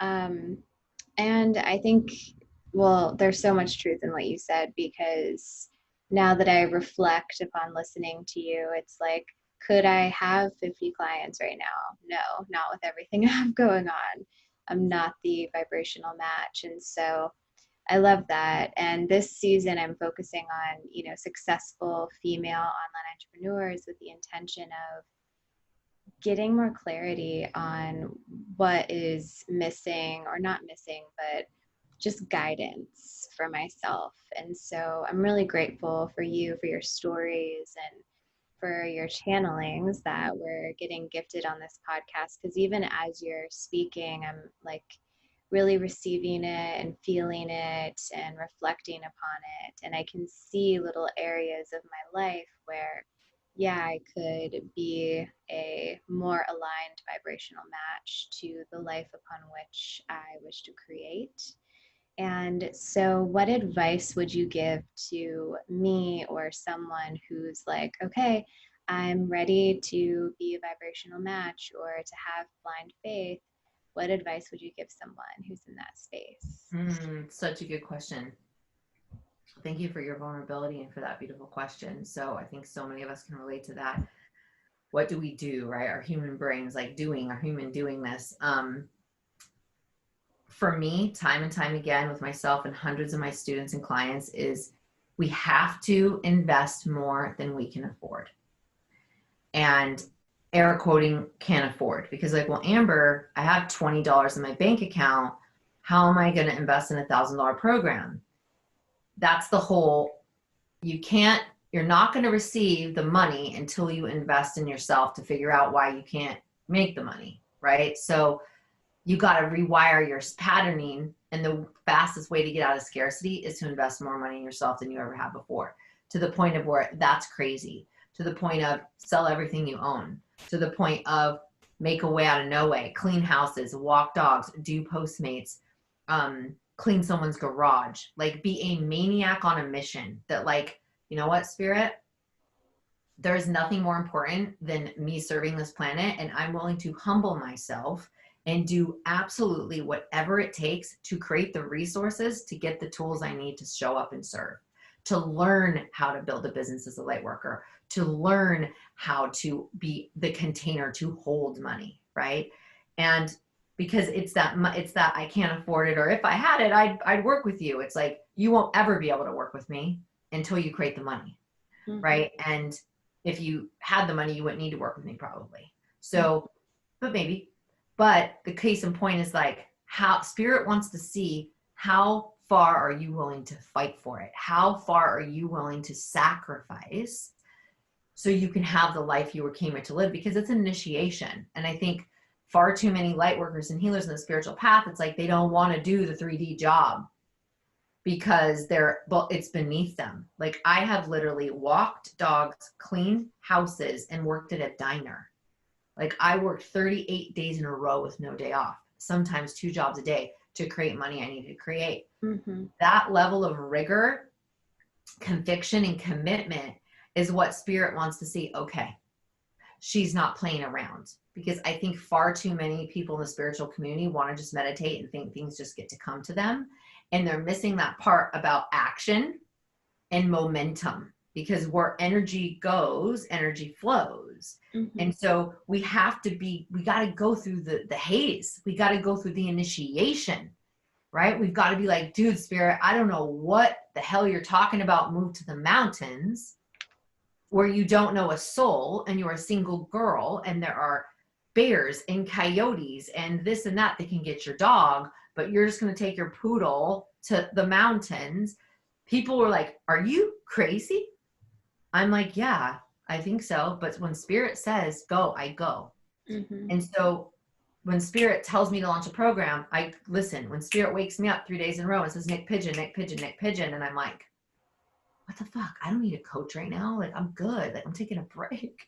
And I think, well, there's so much truth in what you said, because now that I reflect upon listening to you, it's like, could I have 50 clients right now? No, not with everything I have going on. I'm not the vibrational match. And so I love that. And this season, I'm focusing on, you know, successful female online entrepreneurs with the intention of getting more clarity on what is missing, or not missing, but just guidance for myself. And so I'm really grateful for you, for your stories, and for your channelings that we're getting gifted on this podcast. Because even as you're speaking, I'm like really receiving it and feeling it and reflecting upon it. And I can see little areas of my life where, yeah, I could be a more aligned vibrational match to the life upon which I wish to create. And so, what advice would you give to me or someone who's like, okay, I'm ready to be a vibrational match or to have blind faith? What advice would you give someone who's in that space? Such a good question. Thank you for your vulnerability and for that beautiful question. So I think so many of us can relate to that. What do we do, right? Our human brains, like our human doing this. For me, time and time again, with myself and hundreds of my students and clients, is we have to invest more than we can afford. And air quoting, can't afford, because like, well, Amber, I have $20 in my bank account. How am I going to invest in $1,000 program? That's the whole, you're not going to receive the money until you invest in yourself to figure out why you can't make the money, right? So you got to rewire your patterning. And the fastest way to get out of scarcity is to invest more money in yourself than you ever have before, to the point of where that's crazy, to the point of sell everything you own, to the point of make a way out of no way, clean houses, walk dogs, do Postmates, clean someone's garage, like be a maniac on a mission that, like, you know what, Spirit, there's nothing more important than me serving this planet, and I'm willing to humble myself and do absolutely whatever it takes to create the resources to get the tools I need to show up and serve, to learn how to build a business as a light worker, to learn how to be the container to hold money, right? And because it's that I can't afford it, or if I had it, I'd work with you. It's like, you won't ever be able to work with me until you create the money. Mm-hmm. Right. And if you had the money, you wouldn't need to work with me probably. So, but maybe, but the case in point is like, how spirit wants to see, how far are you willing to fight for it? How far are you willing to sacrifice so you can have the life you came here to live? Because it's an initiation. And I think far too many light workers and healers in the spiritual path, it's like they don't want to do the 3D job because it's beneath them. Like, I have literally walked dogs, cleaned houses, and worked at a diner. Like, I worked 38 days in a row with no day off, sometimes 2 jobs a day, to create money I needed to create. Mm-hmm. That level of rigor, conviction, and commitment is what spirit wants to see. Okay, she's not playing around. Because I think far too many people in the spiritual community want to just meditate and think things just get to come to them. And they're missing that part about action and momentum, because where energy goes, energy flows. Mm-hmm. And so we got to go through the haze. We got to go through the initiation, right? We've got to be like, dude, spirit, I don't know what the hell you're talking about. Move to the mountains where you don't know a soul and you're a single girl and there are bears and coyotes and this and that can get your dog, but you're just going to take your poodle to the mountains. People were like, are you crazy? I'm like, yeah, I think so. But when spirit says go, I go. Mm-hmm. And so when spirit tells me to launch a program, I listen. When spirit wakes me up 3 days in a row and says, Nick Pigeon, Nick Pigeon, Nick Pigeon, and I'm like, what the fuck? I don't need a coach right now. Like, I'm good. Like, I'm taking a break.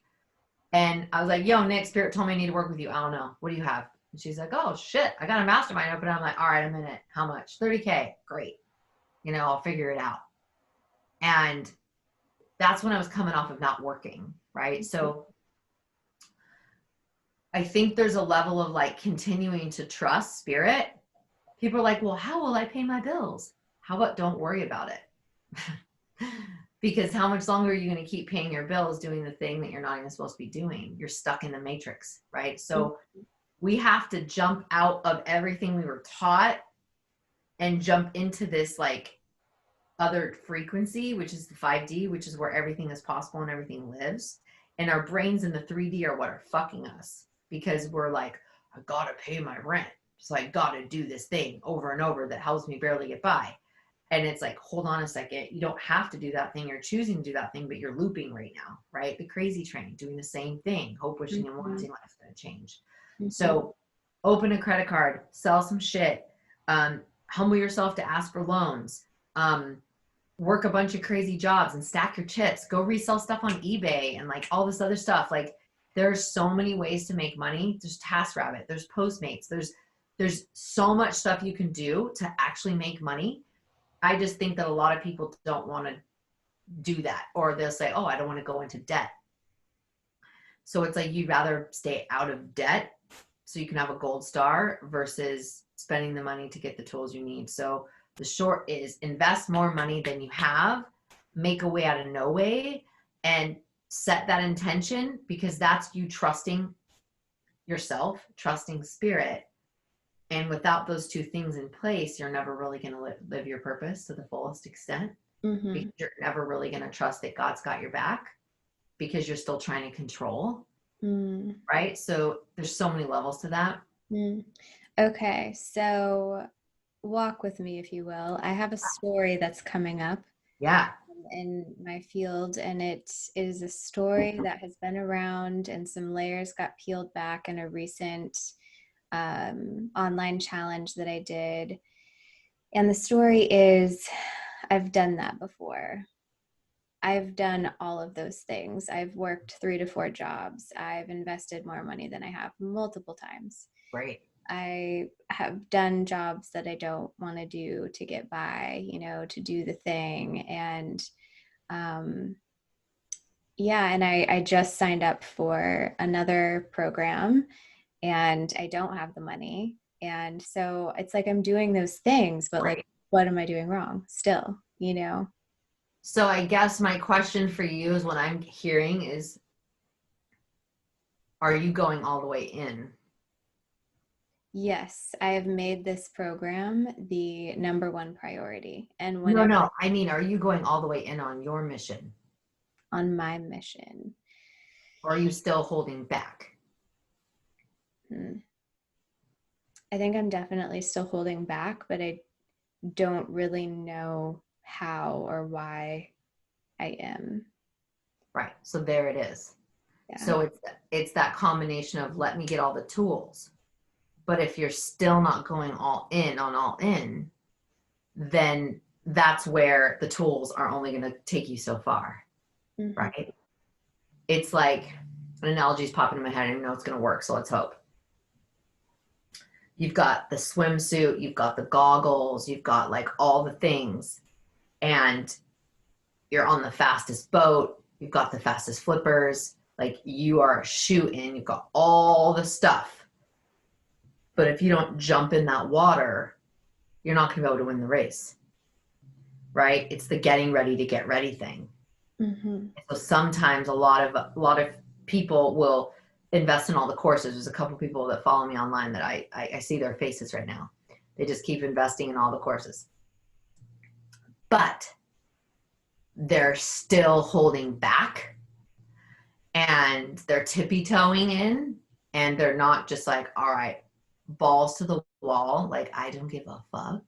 And I was like, yo, Nick, spirit told me I need to work with you. I don't know. What do you have? And she's like, oh, shit. I got a mastermind open. I'm like, all right, I'm in it. How much? $30K. Great. I'll figure it out. And that's when I was coming off of not working, right? So I think there's a level of like continuing to trust spirit. People are like, well, how will I pay my bills? How about don't worry about it? Because how much longer are you going to keep paying your bills doing the thing that you're not even supposed to be doing? You're stuck in the matrix, right? So we have to jump out of everything we were taught and jump into this like other frequency, which is the 5D, which is where everything is possible and everything lives. And our brains in the 3D are what are fucking us, because we're like, I gotta pay my rent, so I gotta do this thing over and over that helps me barely get by. And it's like, hold on a second, you don't have to do that thing. You're choosing to do that thing, but you're looping right now, right? The crazy train, doing the same thing, hope, wishing, and wanting life's gonna change. So open a credit card, sell some shit, humble yourself to ask for loans, work a bunch of crazy jobs and stack your chips, go resell stuff on eBay and like all this other stuff. Like, there's so many ways to make money. There's TaskRabbit, there's Postmates, there's so much stuff you can do to actually make money. I just think that a lot of people don't want to do that, or they'll say, oh, I don't want to go into debt. So it's like, you'd rather stay out of debt so you can have a gold star versus spending the money to get the tools you need. So the short is, invest more money than you have, make a way out of no way, and set that intention, because that's you trusting yourself, trusting spirit. And without those two things in place, you're never really going to live your purpose to the fullest extent. Because you're never really going to trust that God's got your back, because you're still trying to control. Right? So there's so many levels to that. Okay. So walk with me, if you will. I have a story that's coming up. Yeah. In my field, and it is a story that has been around, and some layers got peeled back in a recent online challenge that I did. And the story is, I've done that before. I've done all of those things. I've worked 3 to 4 jobs. I've invested more money than I have multiple times. Right. I have done jobs that I don't want to do to get by, to do the thing. And and I just signed up for another program, and I don't have the money. And so it's like, I'm doing those things, but like, what am I doing wrong still, So I guess my question for you is, what I'm hearing is, are you going all the way in? Yes, I have made this program the number one priority. And No, whenever no. I mean, are you going all the way in on your mission? on my mission, Or are you still holding back? hmm, I think I'm definitely still holding back, but I don't really know how or why I am. Right. So there it is. Yeah. So it's that combination of let me get all the tools. But if you're still not going all in on all in, then that's where the tools are only going to take you so far, Mm-hmm. right? It's like an analogy is popping in my head. I don't know it's going to work, so let's hope. You've got the swimsuit, you've got the goggles, you've got like all the things, and you're on the fastest boat, you've got the fastest flippers, like you are shooting, you've got all the stuff. But if you don't jump in that water, you're not going to be able to win the race, right? It's the getting ready to get ready thing. Mm-hmm. So sometimes a lot of people will invest in all the courses. There's a couple people that follow me online that I see their faces right now. They just keep investing in all the courses, but they're still holding back and they're tippy toeing in, and they're not just like, all right, balls to the wall. Like, I don't give a fuck.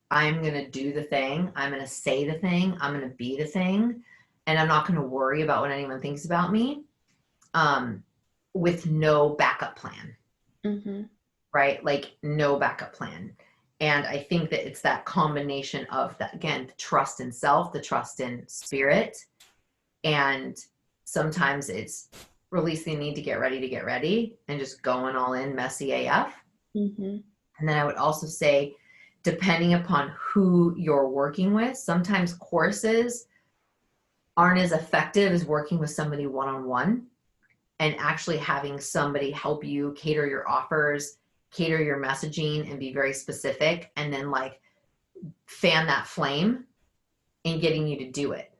I'm going to do the thing. I'm going to say the thing. I'm going to be the thing. And I'm not going to worry about what anyone thinks about me, with no backup plan, Mm-hmm. right? Like, no backup plan. And I think that it's that combination of that, again, the trust in self, the trust in spirit. And sometimes it's releasing the need to get ready and just going all in messy AF. Mm-hmm. And then I would also say, depending upon who you're working with, sometimes courses aren't as effective as working with somebody one-on-one and actually having somebody help you cater your offers, cater your messaging, and be very specific, and then like fan that flame in getting you to do it.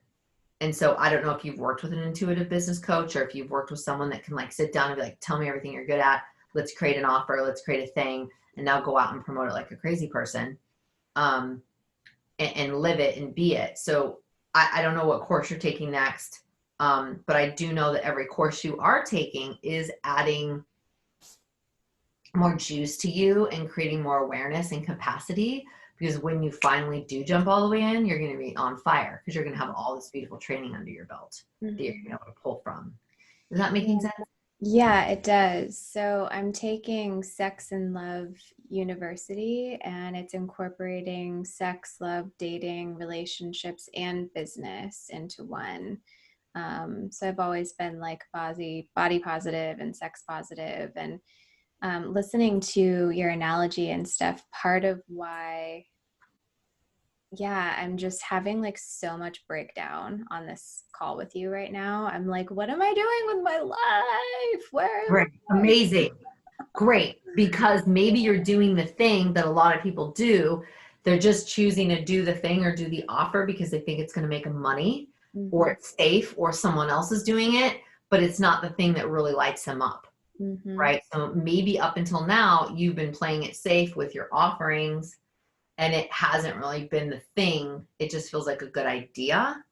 And so I don't know if you've worked with an intuitive business coach or if you've worked with someone that can like sit down and be like, tell me everything you're good at. Let's create an offer. Let's create a thing. And now go out and promote it like a crazy person, and live it and be it. So I don't know what course you're taking next. But I do know that every course you are taking is adding more juice to you and creating more awareness and capacity, because when you finally do jump all the way in, you're going to be on fire because you're going to have all this beautiful training under your belt that you're going to be able to pull from. Is that making sense? Yeah, it does. So I'm taking Sex and Love University, and it's incorporating sex, love, dating, relationships, and business into one. So I've always been like body positive and sex positive, and listening to your analogy and stuff. Part of why, yeah, I'm just having like so much breakdown on this call with you right now. I'm like, what am I doing with my life? Where am Great. Amazing. Great. Because maybe you're doing the thing that a lot of people do. They're just choosing to do the thing or do the offer because they think it's going to make them money, I? or Mm-hmm. it's safe, or someone else is doing it, but it's not the thing that really lights them up. Mm-hmm. Right. So maybe up until now, you've been playing it safe with your offerings and it hasn't really been the thing. It just feels like a good idea.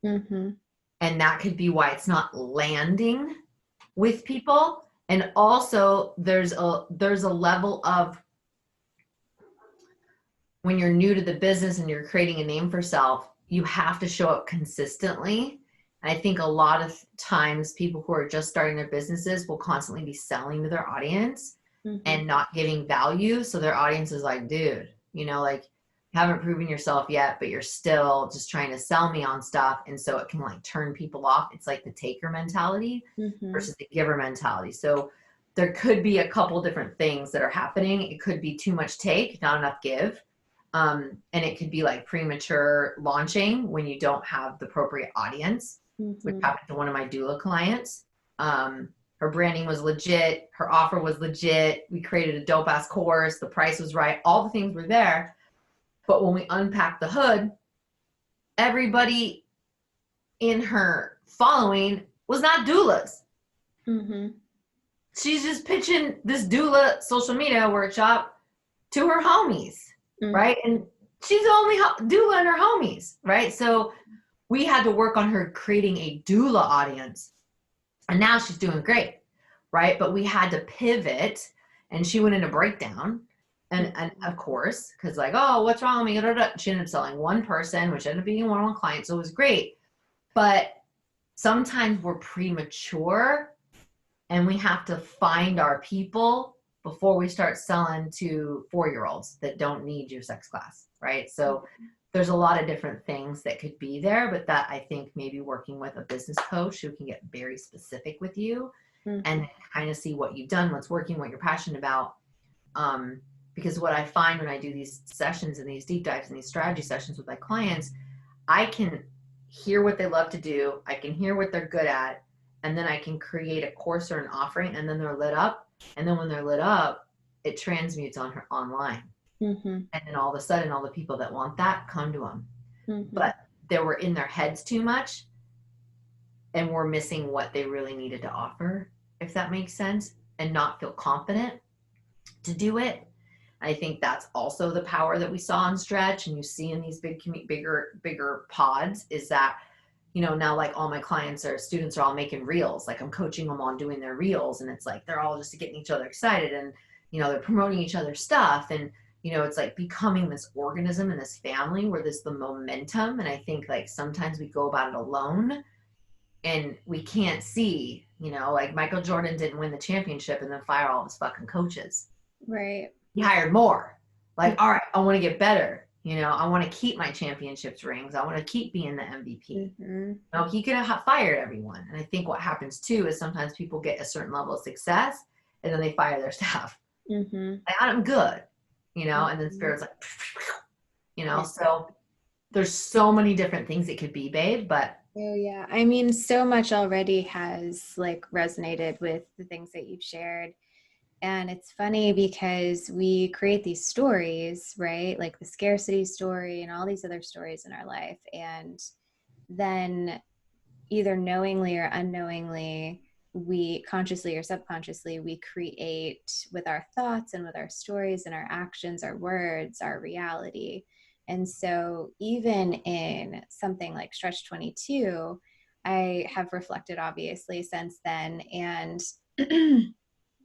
Mm-hmm. And that could be why it's not landing with people. And also there's a level of, when you're new to the business and you're creating a name for self, you have to show up consistently. I think a lot of times people who are just starting their businesses will constantly be selling to their audience Mm-hmm. and not giving value. So their audience is like, dude, like you haven't proven yourself yet, but you're still just trying to sell me on stuff. And so it can like turn people off. It's like the taker mentality Mm-hmm. versus the giver mentality. So there could be a couple different things that are happening. It could be too much take, not enough give. And it could be like premature launching when you don't have the appropriate audience, which Mm-hmm. happened to one of my doula clients. Her branding was legit. Her offer was legit. We created a dope ass course. The price was right. All the things were there. But when we unpacked the hood, everybody in her following was not doulas. Mm-hmm. she's just pitching this doula social media workshop to her homies, right? And she's the only doula and her homies, right? So we had to work on her creating a doula audience. And now she's doing great, right? But we had to pivot, and she went into breakdown. And of course, because like, oh, what's wrong with me? She ended up selling one person, which ended up being a one-on-one client. So it was great. But sometimes we're premature and we have to find our people before we start selling to 4-year-olds that don't need your sex class, right? So there's a lot of different things that could be there, but that I think maybe working with a business coach who can get very specific with you and kind of see what you've done, what's working, what you're passionate about. Because what I find when I do these sessions and these deep dives and these strategy sessions with my clients, I can hear what they love to do. I can hear what they're good at. And then I can create a course or an offering, and then they're lit up. And then when they're lit up, it transmutes on her online. And then all of a sudden, all the people that want that come to them. But they were in their heads too much and were missing what they really needed to offer, if that makes sense, and not feel confident to do it. I think that's also the power that we saw in Stretch, and you see in these bigger pods, is that, you know, now like all my clients or students are all making reels. Like I'm coaching them on doing their reels, and it's like they're all just getting each other excited, and you know, they're promoting each other's stuff, and you know, it's like becoming this organism and this family where there's the momentum. And I think like sometimes we go about it alone and we can't see, you know, like Michael Jordan didn't win the championship and then fire all of his fucking coaches. Right. He hired more. Like, all right, I want to get better. You know, I want to keep my championships rings. I want to keep being the MVP. No, he could have fired everyone. And I think what happens too is sometimes people get a certain level of success and then they fire their staff. Like, I'm good, you know, and then Spirit's like, you know, so there's so many different things it could be, babe, but. Oh yeah. I mean, so much already has like resonated with the things that you've shared. And it's funny because we create these stories, right? Like the scarcity story and all these other stories in our life. And then either knowingly or unknowingly, we consciously or subconsciously, we create with our thoughts and with our stories and our actions, our words, our reality. And so even in something like Stretch 22, I have reflected obviously since then. And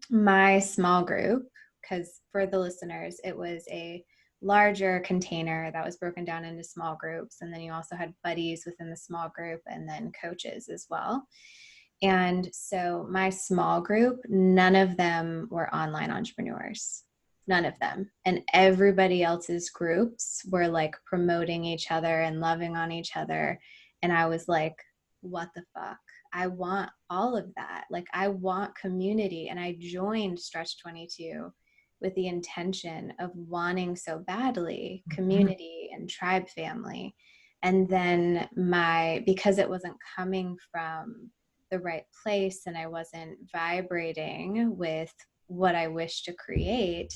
my small group, because for the listeners, it was a larger container that was broken down into small groups. And then you also had buddies within the small group and then coaches as well. And so my small group, none of them were online entrepreneurs, none of them. And everybody else's groups were like promoting each other and loving on each other. And I was like, what the fuck? I want all of that. Like I want community. And I joined Stretch 22 with the intention of wanting so badly community and tribe family. And then because it wasn't coming from the right place and I wasn't vibrating with what I wish to create,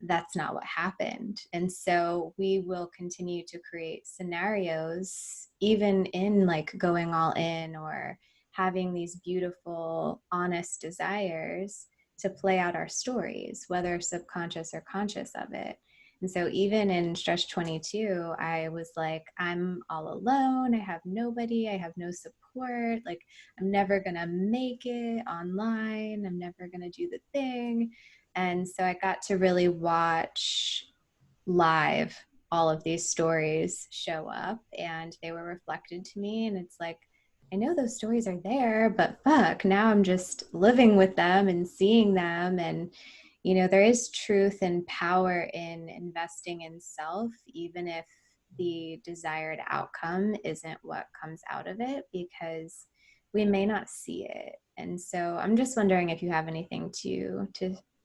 that's not what happened. And so we will continue to create scenarios, even in like going all in or having these beautiful, honest desires to play out our stories, whether subconscious or conscious of it. And so even in Stretch 22, I was like, I'm all alone. I have nobody. I have no support. Like, I'm never going to make it online. I'm never going to do the thing. And so I got to really watch live all of these stories show up and they were reflected to me. And it's like, I know those stories are there, but fuck, now I'm just living with them and seeing them. And, you know, there is truth and power in investing in self, even if the desired outcome isn't what comes out of it, because we may not see it. And so I'm just wondering if you have anything to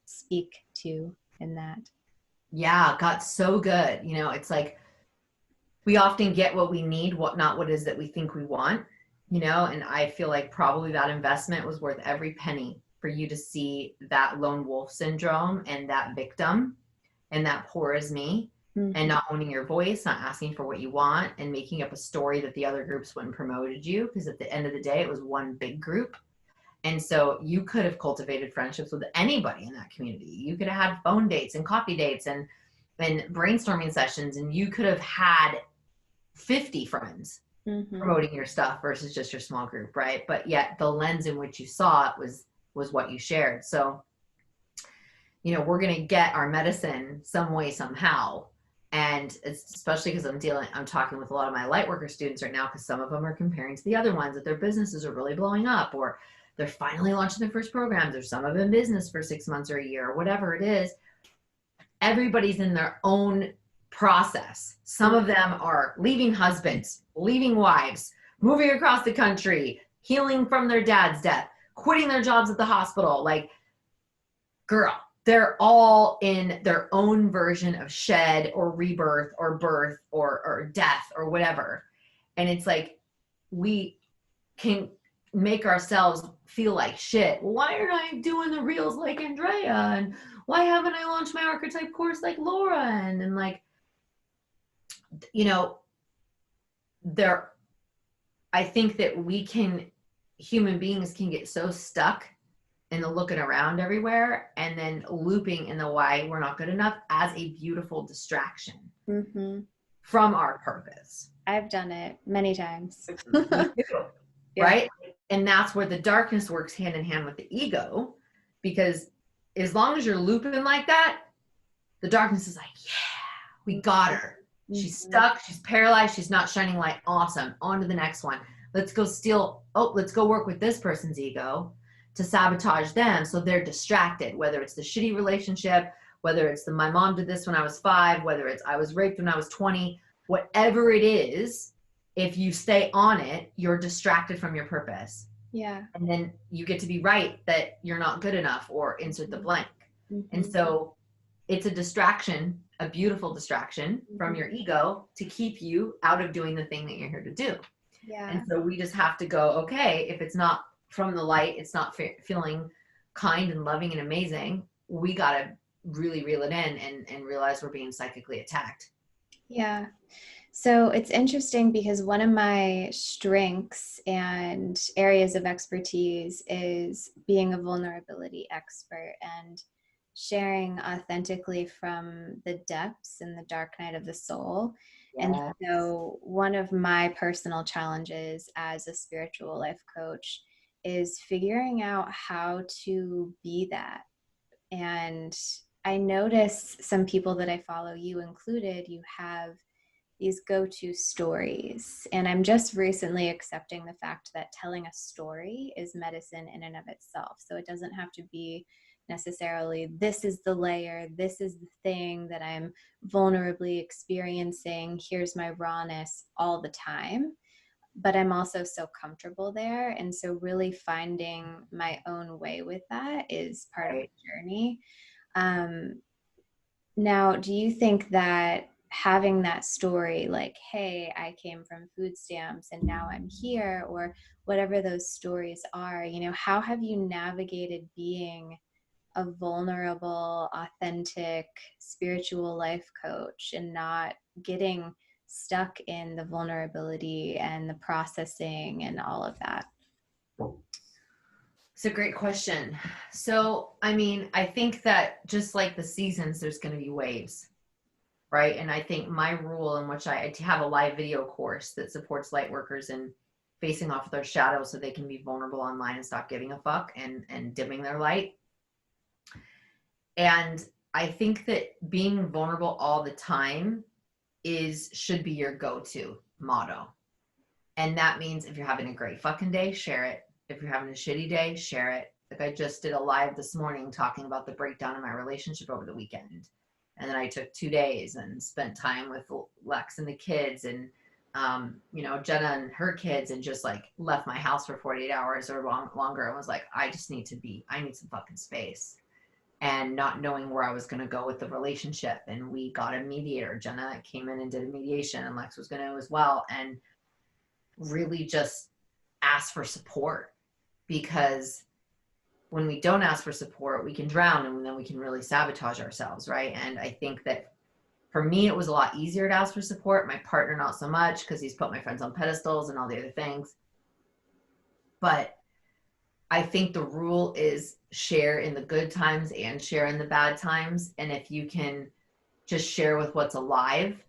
speak to in that. Yeah, got so good. You know, it's like we often get what we need, not what it is that we think we want, you know, and I feel like probably that investment was worth every penny for you to see that lone wolf syndrome and that victim and that poor is me and not owning your voice, not asking for what you want and making up a story that the other groups wouldn't promoted you, because at the end of the day, it was one big group. And so you could have cultivated friendships with anybody in that community. You could have had phone dates and coffee dates and brainstorming sessions, and you could have had 50 friends promoting your stuff versus just your small group, right? But yet the lens in which you saw it was what you shared. So, you know, we're going to get our medicine some way, somehow. And it's especially because I'm talking with a lot of my Lightworker students right now, because some of them are comparing to the other ones that their businesses are really blowing up, or they're finally launching their first programs, or some have been in business for 6 months or a year, or whatever it is. Everybody's in their own process. Some of them are leaving husbands, leaving wives, moving across the country, healing from their dad's death, quitting their jobs at the hospital. Like, girl, they're all in their own version of shed or rebirth or birth or death or whatever. And it's like, we can make ourselves feel like shit. Why aren't I doing the reels like Andrea? And why haven't I launched my archetype course like Laura? And like, you know, I think that human beings can get so stuck in the looking around everywhere and then looping in the why we're not good enough as a beautiful distraction from our purpose. I've done it many times. Right? And that's where the darkness works hand in hand with the ego, because as long as you're looping like that, the darkness is like, yeah, we got her. She's stuck. She's paralyzed. She's not shining light. Awesome. On to the next one. Let's go work with this person's ego to sabotage them so they're distracted, whether it's the shitty relationship, whether it's my mom did this when I was 5, whether it's I was raped when I was 20, whatever it is. If you stay on it, you're distracted from your purpose. Yeah. And then you get to be right that you're not good enough, or insert the blank. And so it's a distraction, a beautiful distraction from your ego to keep you out of doing the thing that you're here to do. Yeah. And so we just have to go, okay, if it's not from the light, it's not feeling kind and loving and amazing, we got to really reel it in and realize we're being psychically attacked. Yeah. So it's interesting because one of my strengths and areas of expertise is being a vulnerability expert and sharing authentically from the depths and the dark night of the soul. Yes. And so one of my personal challenges as a spiritual life coach is figuring out how to be that. And I notice some people that I follow, you included, you have these go-to stories. And I'm just recently accepting the fact that telling a story is medicine in and of itself. So it doesn't have to be necessarily, this is the layer, this is the thing that I'm vulnerably experiencing, here's my rawness all the time. But I'm also so comfortable there. And so really finding my own way with that is part of the journey. Now, do you think that having that story, like, hey, I came from food stamps and now I'm here, or whatever those stories are, you know, how have you navigated being a vulnerable, authentic, spiritual life coach and not getting stuck in the vulnerability and the processing and all of that? It's a great question. So, I mean, I think that just like the seasons, there's going to be waves, right? And I think my rule in which I have a live video course that supports light workers in facing off their shadows so they can be vulnerable online and stop giving a fuck and dimming their light. And I think that being vulnerable all the time should be your go-to motto. And that means if you're having a great fucking day, share it. If you're having a shitty day, share it. Like I just did a live this morning talking about the breakdown in my relationship over the weekend. And then I took 2 days and spent time with Lex and the kids and, you know, Jenna and her kids, and just like left my house for 48 hours or longer and was like, I need some fucking space. And not knowing where I was going to go with the relationship. And we got a mediator. Jenna came in and did a mediation, and Lex was going to as well. And really just ask for support, because when we don't ask for support, we can drown, and then we can really sabotage ourselves, right? And I think that for me, it was a lot easier to ask for support. My partner, not so much, because he's put my friends on pedestals and all the other things. But I think the rule is share in the good times and share in the bad times. And if you can just share with what's alive,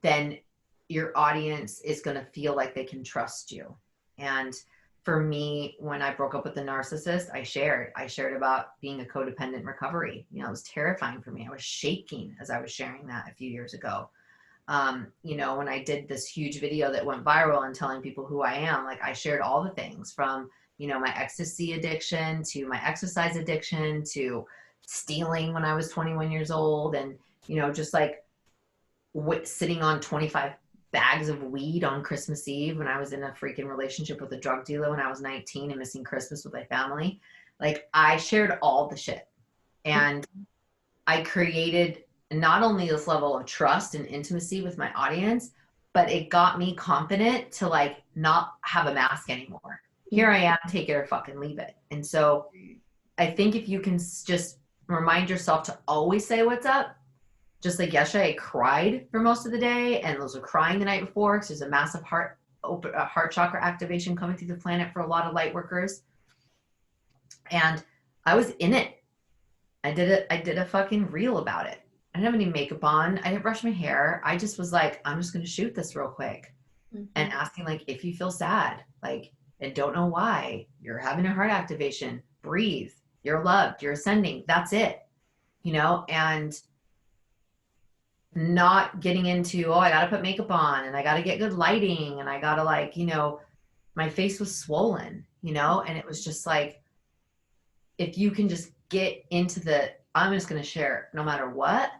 then your audience is going to feel like they can trust you. And for me, when I broke up with the narcissist, I shared about being a codependent recovery. You know, it was terrifying for me. I was shaking as I was sharing that a few years ago. You know, when I did this huge video that went viral and telling people who I am, like I shared all the things from, you know, my ecstasy addiction to my exercise addiction to stealing when I was 21 years old, and, you know, just like sitting on 25 bags of weed on Christmas Eve when I was in a freaking relationship with a drug dealer when I was 19 and missing Christmas with my family. Like I shared all the shit, and I created not only this level of trust and intimacy with my audience, but it got me confident to like not have a mask anymore. Here I am, take it or fucking leave it. And so I think if you can just remind yourself to always say what's up, just like yesterday, I cried for most of the day, and those were crying the night before because there's a massive heart chakra activation coming through the planet for a lot of light workers. And I was in it. I did a fucking reel about it. I didn't have any makeup on. I didn't brush my hair. I just was like, I'm just gonna shoot this real quick. And asking like, if you feel sad, like, and don't know why, you're having a heart activation, breathe. You're loved. You're ascending. That's it. You know, and not getting into, oh, I got to put makeup on and I got to get good lighting and I got to like, you know, my face was swollen, you know, and it was just like, if you can just get into the, I'm just going to share no matter what,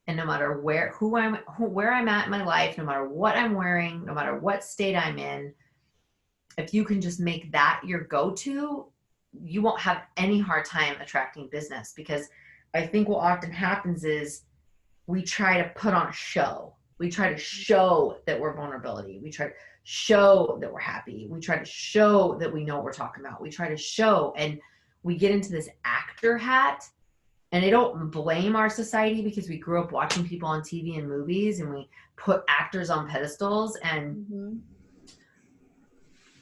and no matter where, where I'm at in my life, no matter what I'm wearing, no matter what state I'm in, if you can just make that your go-to, you won't have any hard time attracting business. Because I think what often happens is we try to put on a show. We try to show that we're vulnerability. We try to show that we're happy. We try to show that we know what we're talking about. We try to show, and we get into this actor hat. And I don't blame our society because we grew up watching people on TV and movies and we put actors on pedestals, and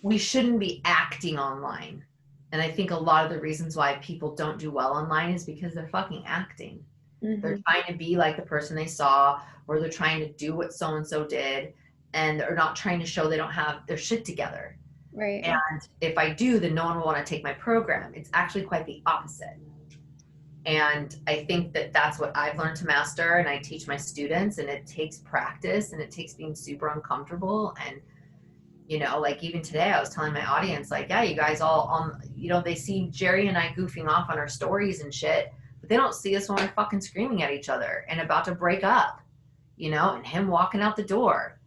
we shouldn't be acting online. And I think a lot of the reasons why people don't do well online is because they're fucking acting. They're trying to be like the person they saw, or they're trying to do what so-and-so did, and they're not trying to show they don't have their shit together. Right. And if I do, then no one will want to take my program. It's actually quite the opposite. And I think that that's what I've learned to master, and I teach my students, and it takes practice and it takes being super uncomfortable. And, you know, like even today I was telling my audience, like, yeah, you guys all on, you know, they see Jerry and I goofing off on our stories and shit, but they don't see us when we're fucking screaming at each other and about to break up, you know, and him walking out the door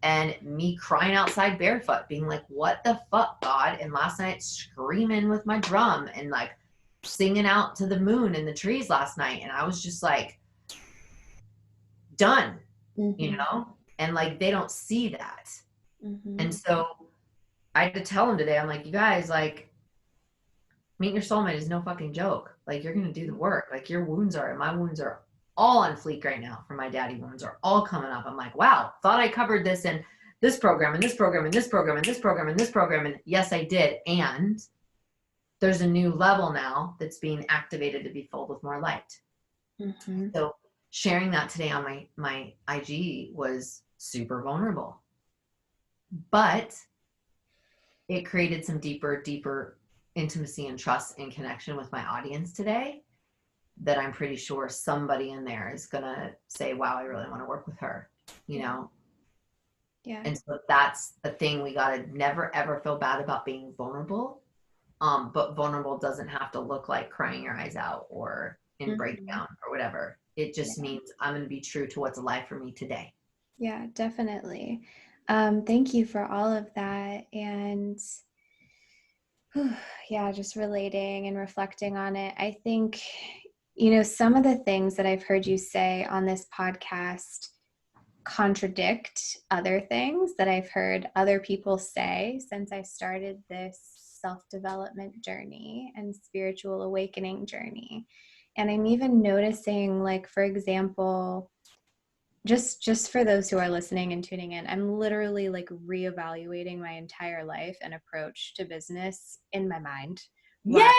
and me crying outside barefoot being like, what the fuck, God? And last night screaming with my drum and like singing out to the moon and the trees last night. And I was just like, done, you know? And like, they don't see that. And so I had to tell them today, I'm like, you guys, like, meeting your soulmate is no fucking joke. Like, you're going to do the work. Like, your wounds are, and my wounds are all on fleek right now from my daddy wounds are all coming up. I'm like, wow, thought I covered this in this program and this program and this program and this program and this program. And yes, I did. And there's a new level now that's being activated to be filled with more light. So sharing that today on my IG was super vulnerable, but it created some deeper intimacy and trust and connection with my audience today that I'm pretty sure somebody in there is gonna say, wow, I really want to work with her, you know? Yeah. And so that's the thing. We gotta never ever feel bad about being vulnerable. But vulnerable doesn't have to look like crying your eyes out or in breakdown or whatever. It just means I'm going to be true to what's alive for me today. Yeah, definitely. Thank you for all of that. And yeah, just relating and reflecting on it. I think, you know, some of the things that I've heard you say on this podcast contradict other things that I've heard other people say since I started this self-development journey and spiritual awakening journey. And I'm even noticing, like, for example, just for those who are listening and tuning in, I'm literally like reevaluating my entire life and approach to business in my mind while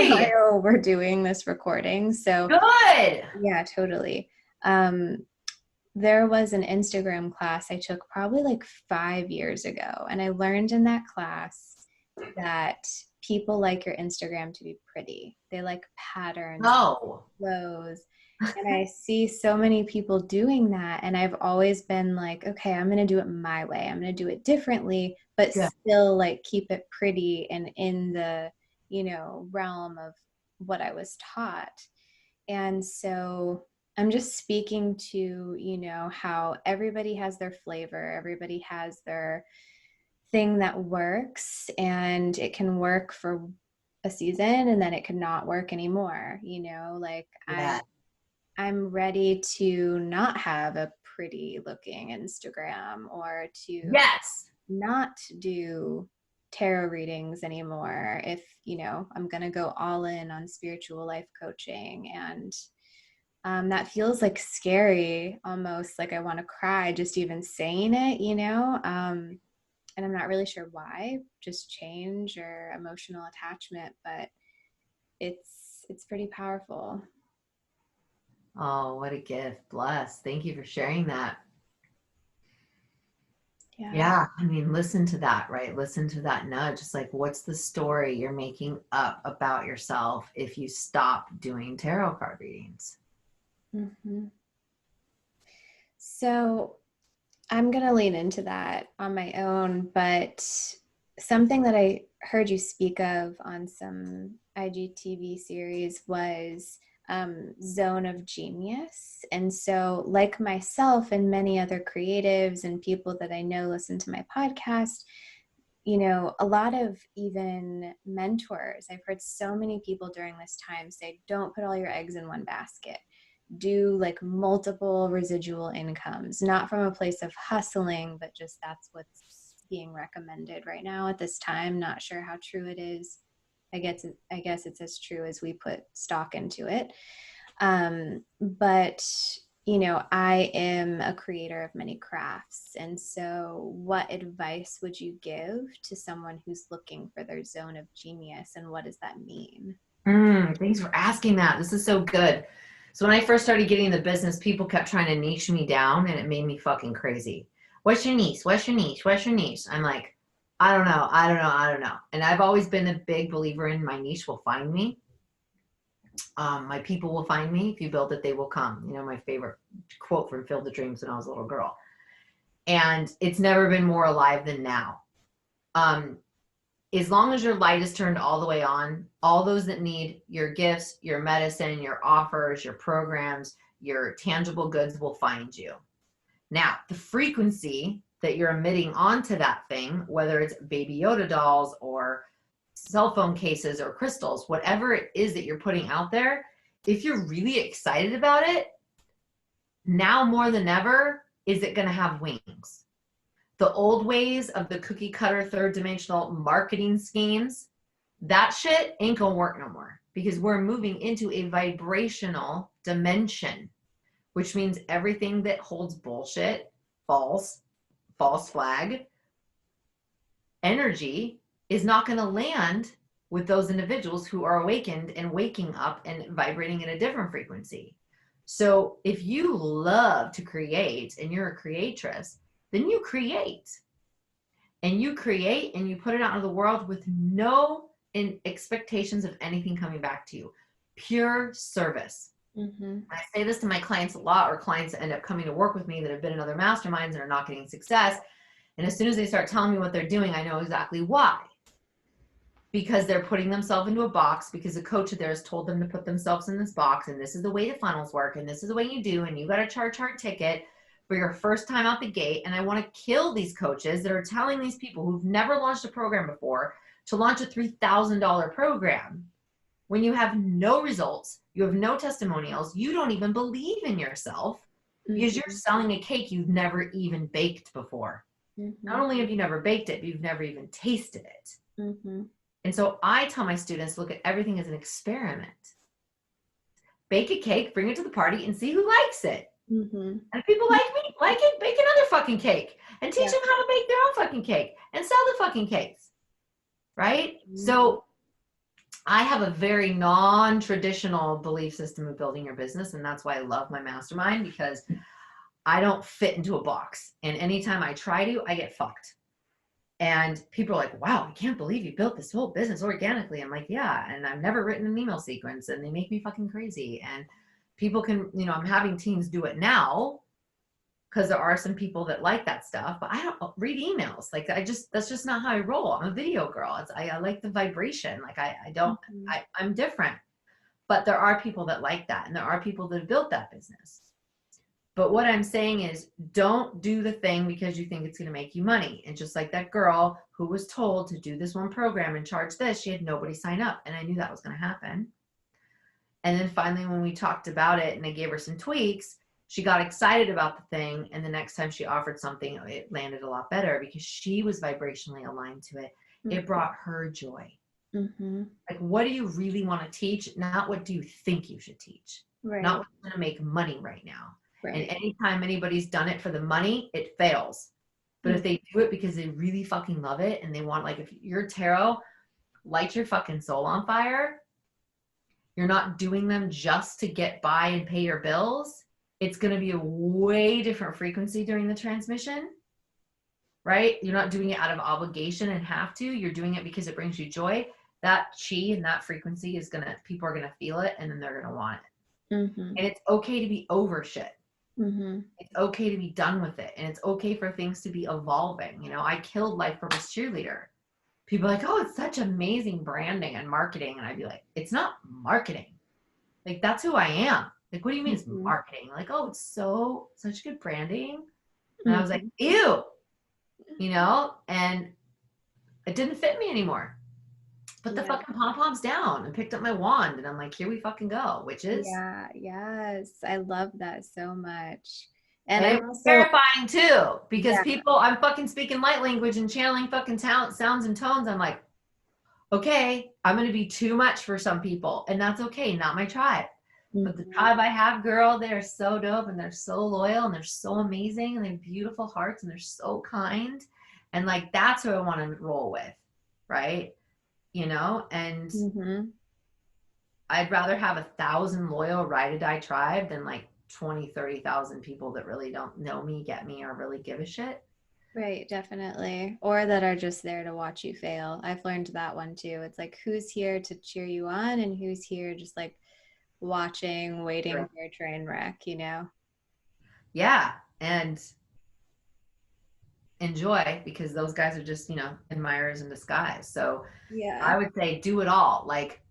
Yay! we're doing this recording. So Good. yeah, totally. There was an Instagram class I took probably like 5 years ago, and I learned in that class that people like your Instagram to be pretty. They like patterns, Oh, flows. And I see so many people doing that. And I've always been like, okay, I'm going to do it my way. I'm going to do it differently, but yeah. still like keep it pretty and in the, realm of what I was taught. And so I'm just speaking to, how everybody has their flavor, everybody has their thing that works, and it can work for a season and then it could not work anymore. Like Yeah. I'm ready to not have a pretty looking Instagram, or to Yes. not do tarot readings anymore if, I'm going to go all in on spiritual life coaching. And that feels like scary, almost like I want to cry just even saying it, and I'm not really sure why, just change or emotional attachment, but it's pretty powerful. Oh, what a gift. Bless. Thank you for sharing that. Yeah. Yeah. I mean, listen to that, right? Listen to that nudge. It's like, what's the story you're making up about yourself if you stop doing tarot card readings? Mm-hmm. So I'm going to lean into that on my own, but something that I heard you speak of on some IGTV series was zone of genius. And so, like myself and many other creatives and people that I know listen to my podcast, a lot of even mentors, I've heard so many people during this time say, don't put all your eggs in one basket. Do like multiple residual incomes, not from a place of hustling, but just that's what's being recommended right now at this time. Not sure how true it is. I guess it's as true as we put stock into it. But I am a creator of many crafts. And so what advice would you give to someone who's looking for their zone of genius? And what does that mean? Thanks for asking that. This is so good. So when I first started getting in the business, people kept trying to niche me down and it made me fucking crazy. What's your niche? What's your niche? What's your niche? I'm like, I don't know. I don't know. I don't know. And I've always been a big believer in my niche will find me. My people will find me. If you build it, they will come. My favorite quote from Field of Dreams when I was a little girl. And it's never been more alive than now. As long as your light is turned all the way on, all those that need your gifts, your medicine, your offers, your programs, your tangible goods will find you. Now, the frequency that you're emitting onto that thing, whether it's baby Yoda dolls or cell phone cases or crystals, whatever it is that you're putting out there, if you're really excited about it, now more than ever, is it going to have wings? The old ways of the cookie cutter third dimensional marketing schemes, that shit ain't gonna work no more, because we're moving into a vibrational dimension, which means everything that holds bullshit, false flag energy is not going to land with those individuals who are awakened and waking up and vibrating at a different frequency. So if you love to create and you're a creatress, then you create. And you create and you put it out into the world with no expectations of anything coming back to you. Pure service. Mm-hmm. I say this to my clients a lot, or clients that end up coming to work with me that have been in other masterminds and are not getting success. And as soon as they start telling me what they're doing, I know exactly why. Because they're putting themselves into a box, because a coach of theirs told them to put themselves in this box, and this is the way the funnels work, and this is the way you do, and you got to charge hard ticket for your first time out the gate. And I want to kill these coaches that are telling these people who've never launched a program before to launch a $3,000 program when you have no results, you have no testimonials, you don't even believe in yourself, because you're selling a cake you've never even baked before. Mm-hmm. Not only have you never baked it, but you've never even tasted it. Mm-hmm. And so I tell my students, look at everything as an experiment. Bake a cake, bring it to the party, and see who likes it. Mm-hmm. And people like me, like it, bake another fucking cake and teach Yeah. them how to make their own fucking cake and sell the fucking cakes. Right? Mhm. So I have a very non-traditional belief system of building your business. And that's why I love my mastermind, because I don't fit into a box. And anytime I try to, I get fucked. And people are like, wow, I can't believe you built this whole business organically. I'm like, yeah. And I've never written an email sequence, and they make me fucking crazy. And people can, I'm having teams do it now because there are some people that like that stuff, but I don't read emails. Like, that's just not how I roll. I'm a video girl. I like the vibration. Like I don't, Mhm. I'm different, but there are people that like that. And there are people that have built that business. But what I'm saying is, don't do the thing because you think it's going to make you money. And just like that girl who was told to do this one program and charge this, she had nobody sign up. And I knew that was going to happen. And then finally, when we talked about it and I gave her some tweaks, she got excited about the thing. And the next time she offered something, it landed a lot better because she was vibrationally aligned to it. It brought her joy. Mm-hmm. Like, what do you really want to teach? Not what do you think you should teach? Right. Not what's going to make money right now. And Right. anytime anybody's done it for the money, it fails. But if they do it because they really fucking love it and they want, like, if your tarot lights your fucking soul on fire, you're not doing them just to get by and pay your bills. It's going to be a way different frequency during the transmission, right? You're not doing it out of obligation and have to. You're doing it because it brings you joy. That chi and that frequency is going to, people are going to feel it, and then they're going to want it. Mm-hmm. And it's okay to be over shit. Mm-hmm. It's okay to be done with it. And it's okay for things to be evolving. I killed Life Purpose Cheerleader. People are like, oh, it's such amazing branding and marketing. And I'd be like, it's not marketing. Like, that's who I am. Like, what do you mean it's Mm-hmm. marketing? Like, oh, it's such good branding. And I was like, Mm-hmm. ew, and it didn't fit me anymore. Put the Yeah. fucking pom-poms down and picked up my wand. And I'm like, here we fucking go, witches. Yeah. Yes. I love that so much. And And I'm it was also, terrifying too, because yeah. people, I'm fucking speaking light language and channeling fucking sounds and tones. I'm like, okay, I'm going to be too much for some people. And that's okay. Not my tribe. But the Mm-hmm. tribe I have, girl, they're so dope and they're so loyal and they're so amazing and they have beautiful hearts and they're so kind. And like, that's who I want to roll with. Right. And Mm-hmm. I'd rather have 1,000 loyal ride or die tribe than like 20, 30,000 people that really don't know me, get me, or really give a shit. Right, definitely. Or that are just there to watch you fail. I've learned that one too. It's like who's here to cheer you on and who's here just like watching, waiting for a train wreck, you know? Yeah. And enjoy, because those guys are just, admirers in disguise. So Yeah. I would say do it all. Like,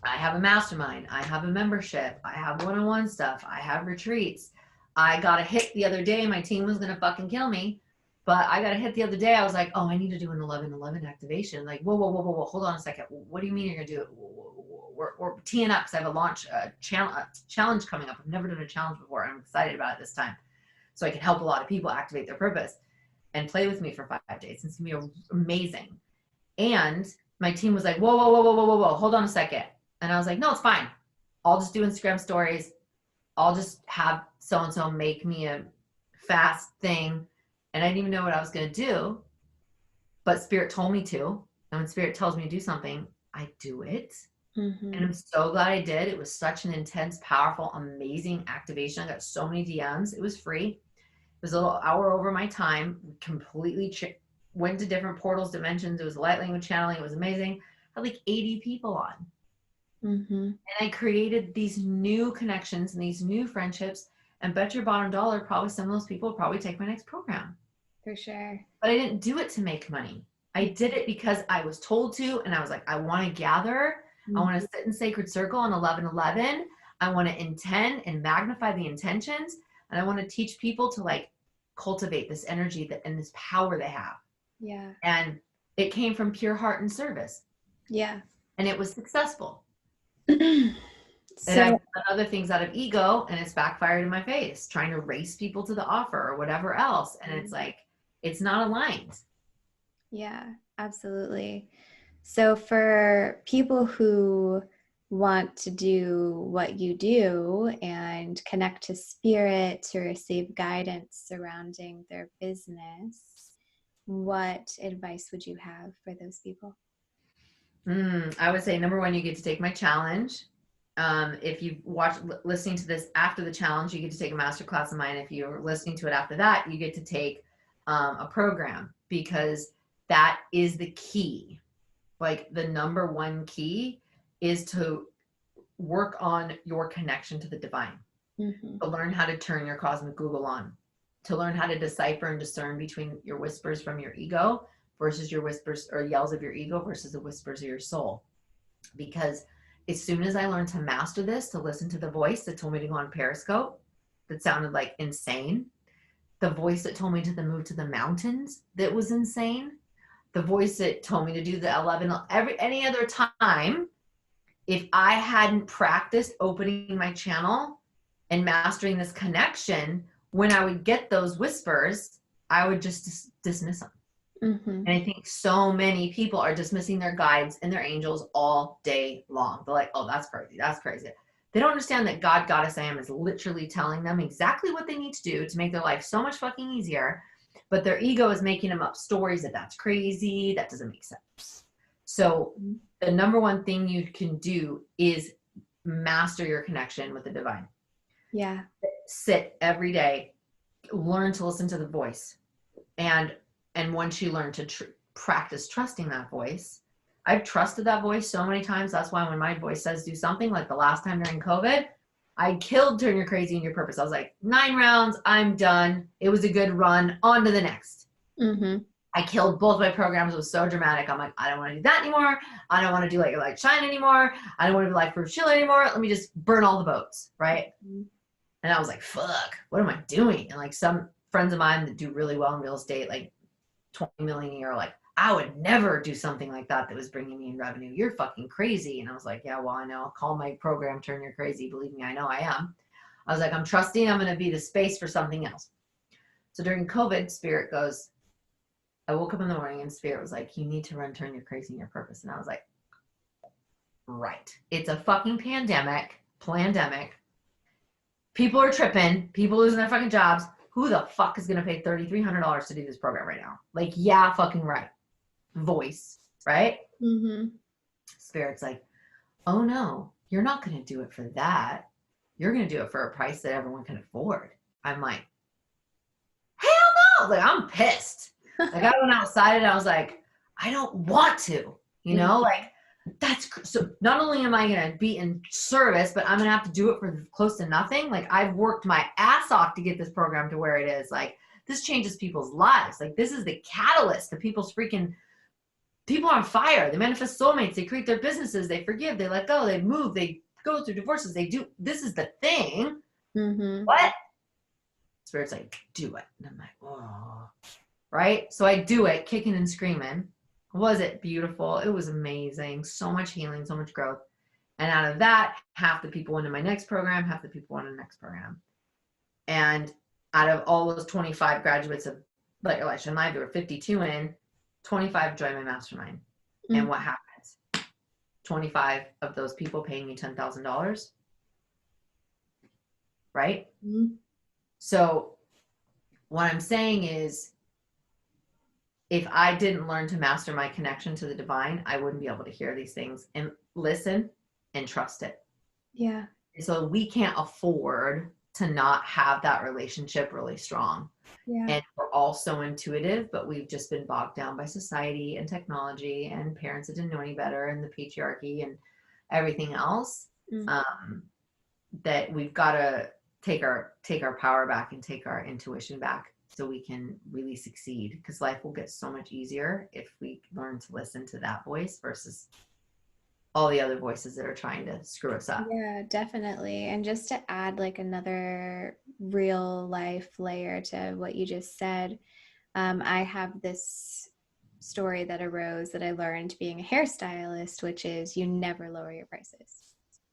I have a mastermind, I have a membership, I have one-on-one stuff, I have retreats. I got a hit the other day. My team was going to fucking kill me, but I got a hit the other day. I was like, oh, I need to do an 11/11 activation. Like, whoa, whoa, whoa, whoa, whoa, hold on a second. What do you mean you're going to do it? We're teeing up because I have a launch challenge coming up. I've never done a challenge before. I'm excited about it this time. So I can help a lot of people activate their purpose and play with me for 5 days. It's going to be amazing. And my team was like, whoa, whoa, whoa, whoa, whoa, whoa, whoa, hold on a second. And I was like, no, it's fine. I'll just do Instagram stories. I'll just have so-and-so make me a fast thing. And I didn't even know what I was going to do, but Spirit told me to. And when Spirit tells me to do something, I do it. And Mm-hmm. I'm so glad I did. It was such an intense, powerful, amazing activation. I got so many DMs. It was free. It was a little hour over my time. Completely went to different portals, dimensions. It was light language channeling. It was amazing. I had like 80 people on. Mm-hmm. And I created these new connections and these new friendships. And bet your bottom dollar, probably some of those people will probably take my next program. For sure. But I didn't do it to make money. I did it because I was told to. And I was like, I want to gather. I want Mm-hmm. to sit in sacred circle on 11/11. I want to intend and magnify the intentions. And I want to teach people to like cultivate this energy and this power they have. Yeah. And it came from pure heart and service. Yeah. And it was successful. And I've So, done other things out of ego, and it's backfired in my face, trying to race people to the offer or whatever else. And it's like, it's not aligned. yeah, absolutely. So for people who want to do what you do and connect to spirit to receive guidance surrounding their business, what advice would you have for those people? I would say number one, you get to take my challenge. If you've listening to this after the challenge, you get to take a master class of mine. If you're listening to it after that, you get to take a program, because that is the key. Like the number one key is to work on your connection to the divine, to learn how to turn your cosmic Google on, to learn how to decipher and discern between your whispers from your ego versus your whispers or yells of your ego versus the whispers of your soul. Because as soon as I learned to master this, to listen to the voice that told me to go on Periscope, that sounded like insane, the voice that told me to move to the mountains, that was insane, the voice that told me to do the 11, any other time, if I hadn't practiced opening my channel and mastering this connection, when I would get those whispers, I would just dismiss them. And I think so many people are dismissing their guides and their angels all day long. They're like, oh, that's crazy. That's crazy. They don't understand that God, Goddess, I Am is literally telling them exactly what they need to do to make their life so much fucking easier. But their ego is making them up stories that that's crazy. That doesn't make sense. So the number one thing you can do is master your connection with the divine. Yeah. Sit every day, learn to listen to the voice. And once you learn to practice trusting that voice, I've trusted that voice so many times. That's why when my voice says do something, like the last time during COVID, I killed Turn Your Crazy in Your Purpose. I was like, 9 rounds, I'm done. It was a good run. On to the next. I killed both my programs. It was so dramatic. I'm like, I don't want to do that anymore. I don't want to do Light Shine anymore. I don't want to do Life Proof Chill anymore. Let me just burn all the boats, right? And I was like, fuck, what am I doing? And like some friends of mine that do really well in real estate, like 20 million a year, like, I would never do something like that was bringing me in revenue. You're fucking crazy. And I was like, yeah, well, I know. I'll call my program Turn Your Crazy. Believe me, I know I am. I was like, I'm trusting I'm going to be the space for something else. So during COVID, Spirit goes, I woke up in the morning and Spirit was like, you need to run Turn Your Crazy in Your Purpose. And I was like, right. It's a fucking pandemic. People are tripping. People losing their fucking jobs. Who the fuck is going to pay $3,300 to do this program right now? Like, yeah, fucking right. Voice, right? Spirit's like, oh no, you're not going to do it for that. You're going to do it for a price that everyone can afford. I'm like, hell no. Like, I'm pissed. Like, I went outside and I was like, I don't want to, you know, like, that's so not only am I going to be in service, but I'm going to have to do it for close to nothing. Like, I've worked my ass off to get this program to where it is. Like, this changes people's lives. Like, this is the catalyst to people's freaking people on fire. They manifest soulmates. They create their businesses. They forgive. They let go. They move. They go through divorces. They do. This is the thing. What? Spirit's like, do it. And I'm like, oh, right. So I do it, kicking and screaming. Was it beautiful? It was amazing. So much healing, so much growth. And out of that, half the people went to my next program, half the people went to the next program. And out of all those 25 graduates of Light Your Life Shine Live, there were 52 in, 25 joined my mastermind. And what happens? 25 of those people paying me $10,000. Right? So what I'm saying is, if I didn't learn to master my connection to the divine, I wouldn't be able to hear these things and listen and trust it. Yeah. So we can't afford to not have that relationship really strong. Yeah. And we're all so intuitive, but we've just been bogged down by society and technology and parents that didn't know any better and the patriarchy and everything else. That we've got to take our power back and take our intuition back, so we can really succeed, because life will get so much easier if we learn to listen to that voice versus all the other voices that are trying to screw us up. Yeah, definitely. And just to add like another real life layer to what you just said, I have this story that arose that I learned being a hairstylist, which is you never lower your prices.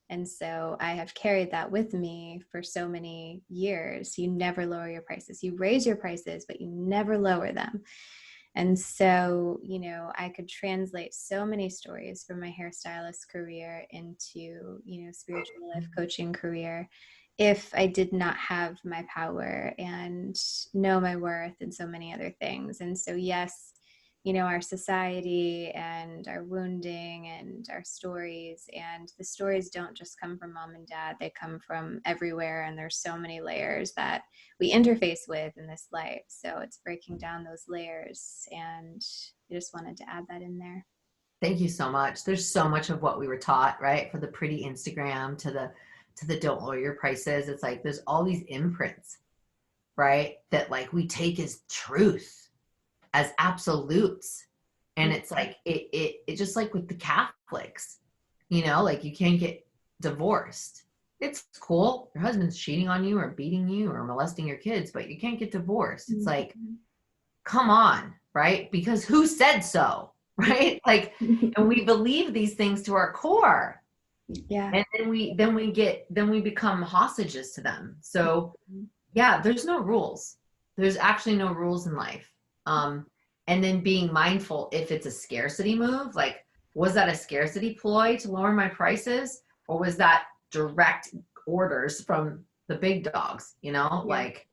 And so I have carried that with me for so many years. You never lower your prices. You raise your prices, but you never lower them. And so, you know, I could translate so many stories from my hairstylist career into, you know, spiritual life coaching career if I did not have my power and know my worth and so many other things. And so, yes, you know, our society and our wounding and our stories, and the stories don't just come from mom and dad, they come from everywhere. And there's so many layers that we interface with in this life. So it's breaking down those layers. And I just wanted to add that in there. Thank you so much. There's so much of what we were taught, right? For the pretty Instagram to the don't lower your prices. It's like there's all these imprints, right? That like we take as truth, as absolutes. And it's like it just like with the Catholics, you know, like you can't get divorced. It's cool. Your husband's cheating on you or beating you or molesting your kids, but you can't get divorced. It's like, come on, right? Because who said so? Right? Like, and we believe these things to our core. Yeah. And then we become hostages to them. So yeah, there's no rules. There's actually no rules in life. And then being mindful if it's a scarcity move, like was that a scarcity ploy to lower my prices, or was that direct orders from the big dogs? You know, Yeah. like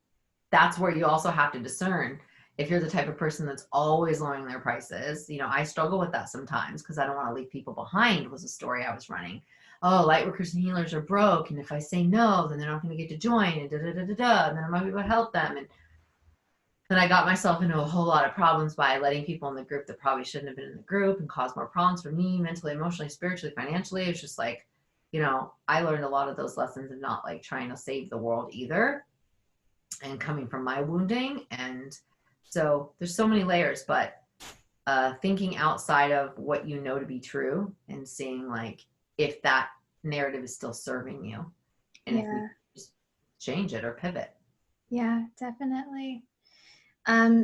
that's where you also have to discern if you're the type of person that's always lowering their prices. You know, I struggle with that sometimes because I don't want to leave people behind, was a story I was running. Oh, lightworkers and healers are broke, and if I say no, then they're not going to get to join, and da da da da da, and then I'm not able to help them. And then I got myself into a whole lot of problems by letting people in the group that probably shouldn't have been in the group and caused more problems for me mentally, emotionally, spiritually, financially. It's just like, you know, I learned a lot of those lessons of not like trying to save the world either, and coming from my wounding. And so there's so many layers, but thinking outside of what you know to be true and seeing like if that narrative is still serving you, and if we Yeah. just change it or pivot. Yeah, definitely.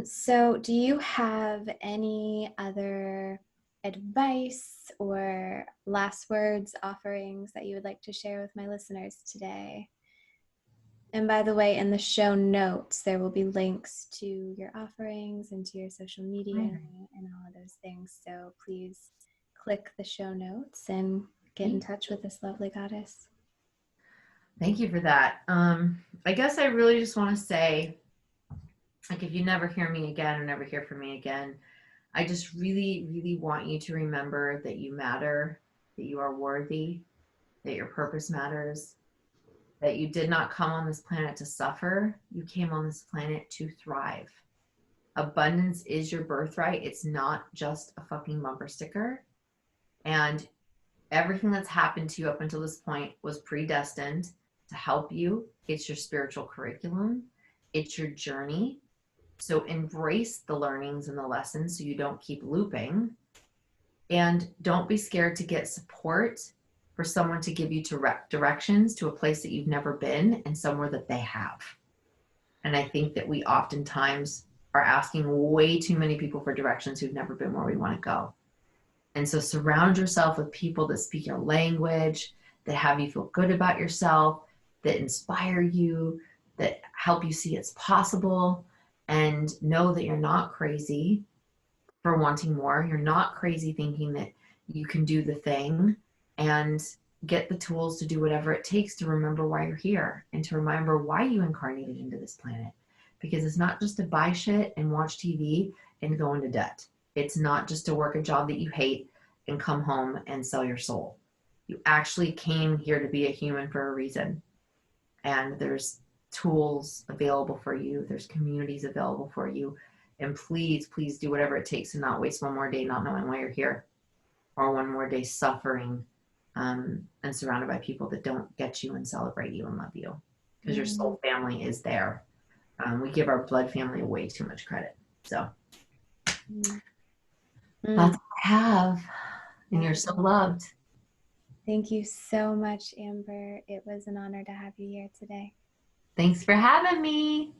So do you have any other advice or last words, offerings that you would like to share with my listeners today? And by the way, in the show notes, there will be links to your offerings and to your social media and all of those things. So please click the show notes and get in touch with this lovely goddess. Thank you for that. I guess I really just want to say, like, if you never hear me again or never hear from me again, I just really, really want you to remember that you matter, that you are worthy, that your purpose matters, that you did not come on this planet to suffer. You came on this planet to thrive. Abundance is your birthright. It's not just a fucking bumper sticker. And everything that's happened to you up until this point was predestined to help you. It's your spiritual curriculum, it's your journey. So embrace the learnings and the lessons so you don't keep looping. And don't be scared to get support for someone to give you directions to a place that you've never been and somewhere that they have. And I think that we oftentimes are asking way too many people for directions who've never been where we want to go. And so surround yourself with people that speak your language, that have you feel good about yourself, that inspire you, that help you see it's possible, and know that you're not crazy for wanting more. You're not crazy thinking that you can do the thing, and get the tools to do whatever it takes to remember why you're here and to remember why you incarnated into this planet. Because it's not just to buy shit and watch TV and go into debt. It's not just to work a job that you hate and come home and sell your soul. You actually came here to be a human for a reason. And there's tools available for you. There's communities available for you. And please, please do whatever it takes to not waste one more day not knowing why you're here, or one more day suffering and surrounded by people that don't get you and celebrate you and love you. Because your soul family is there. We give our blood family way too much credit. So that's what I have. And you're so loved. Thank you so much, Amber. It was an honor to have you here today. Thanks for having me.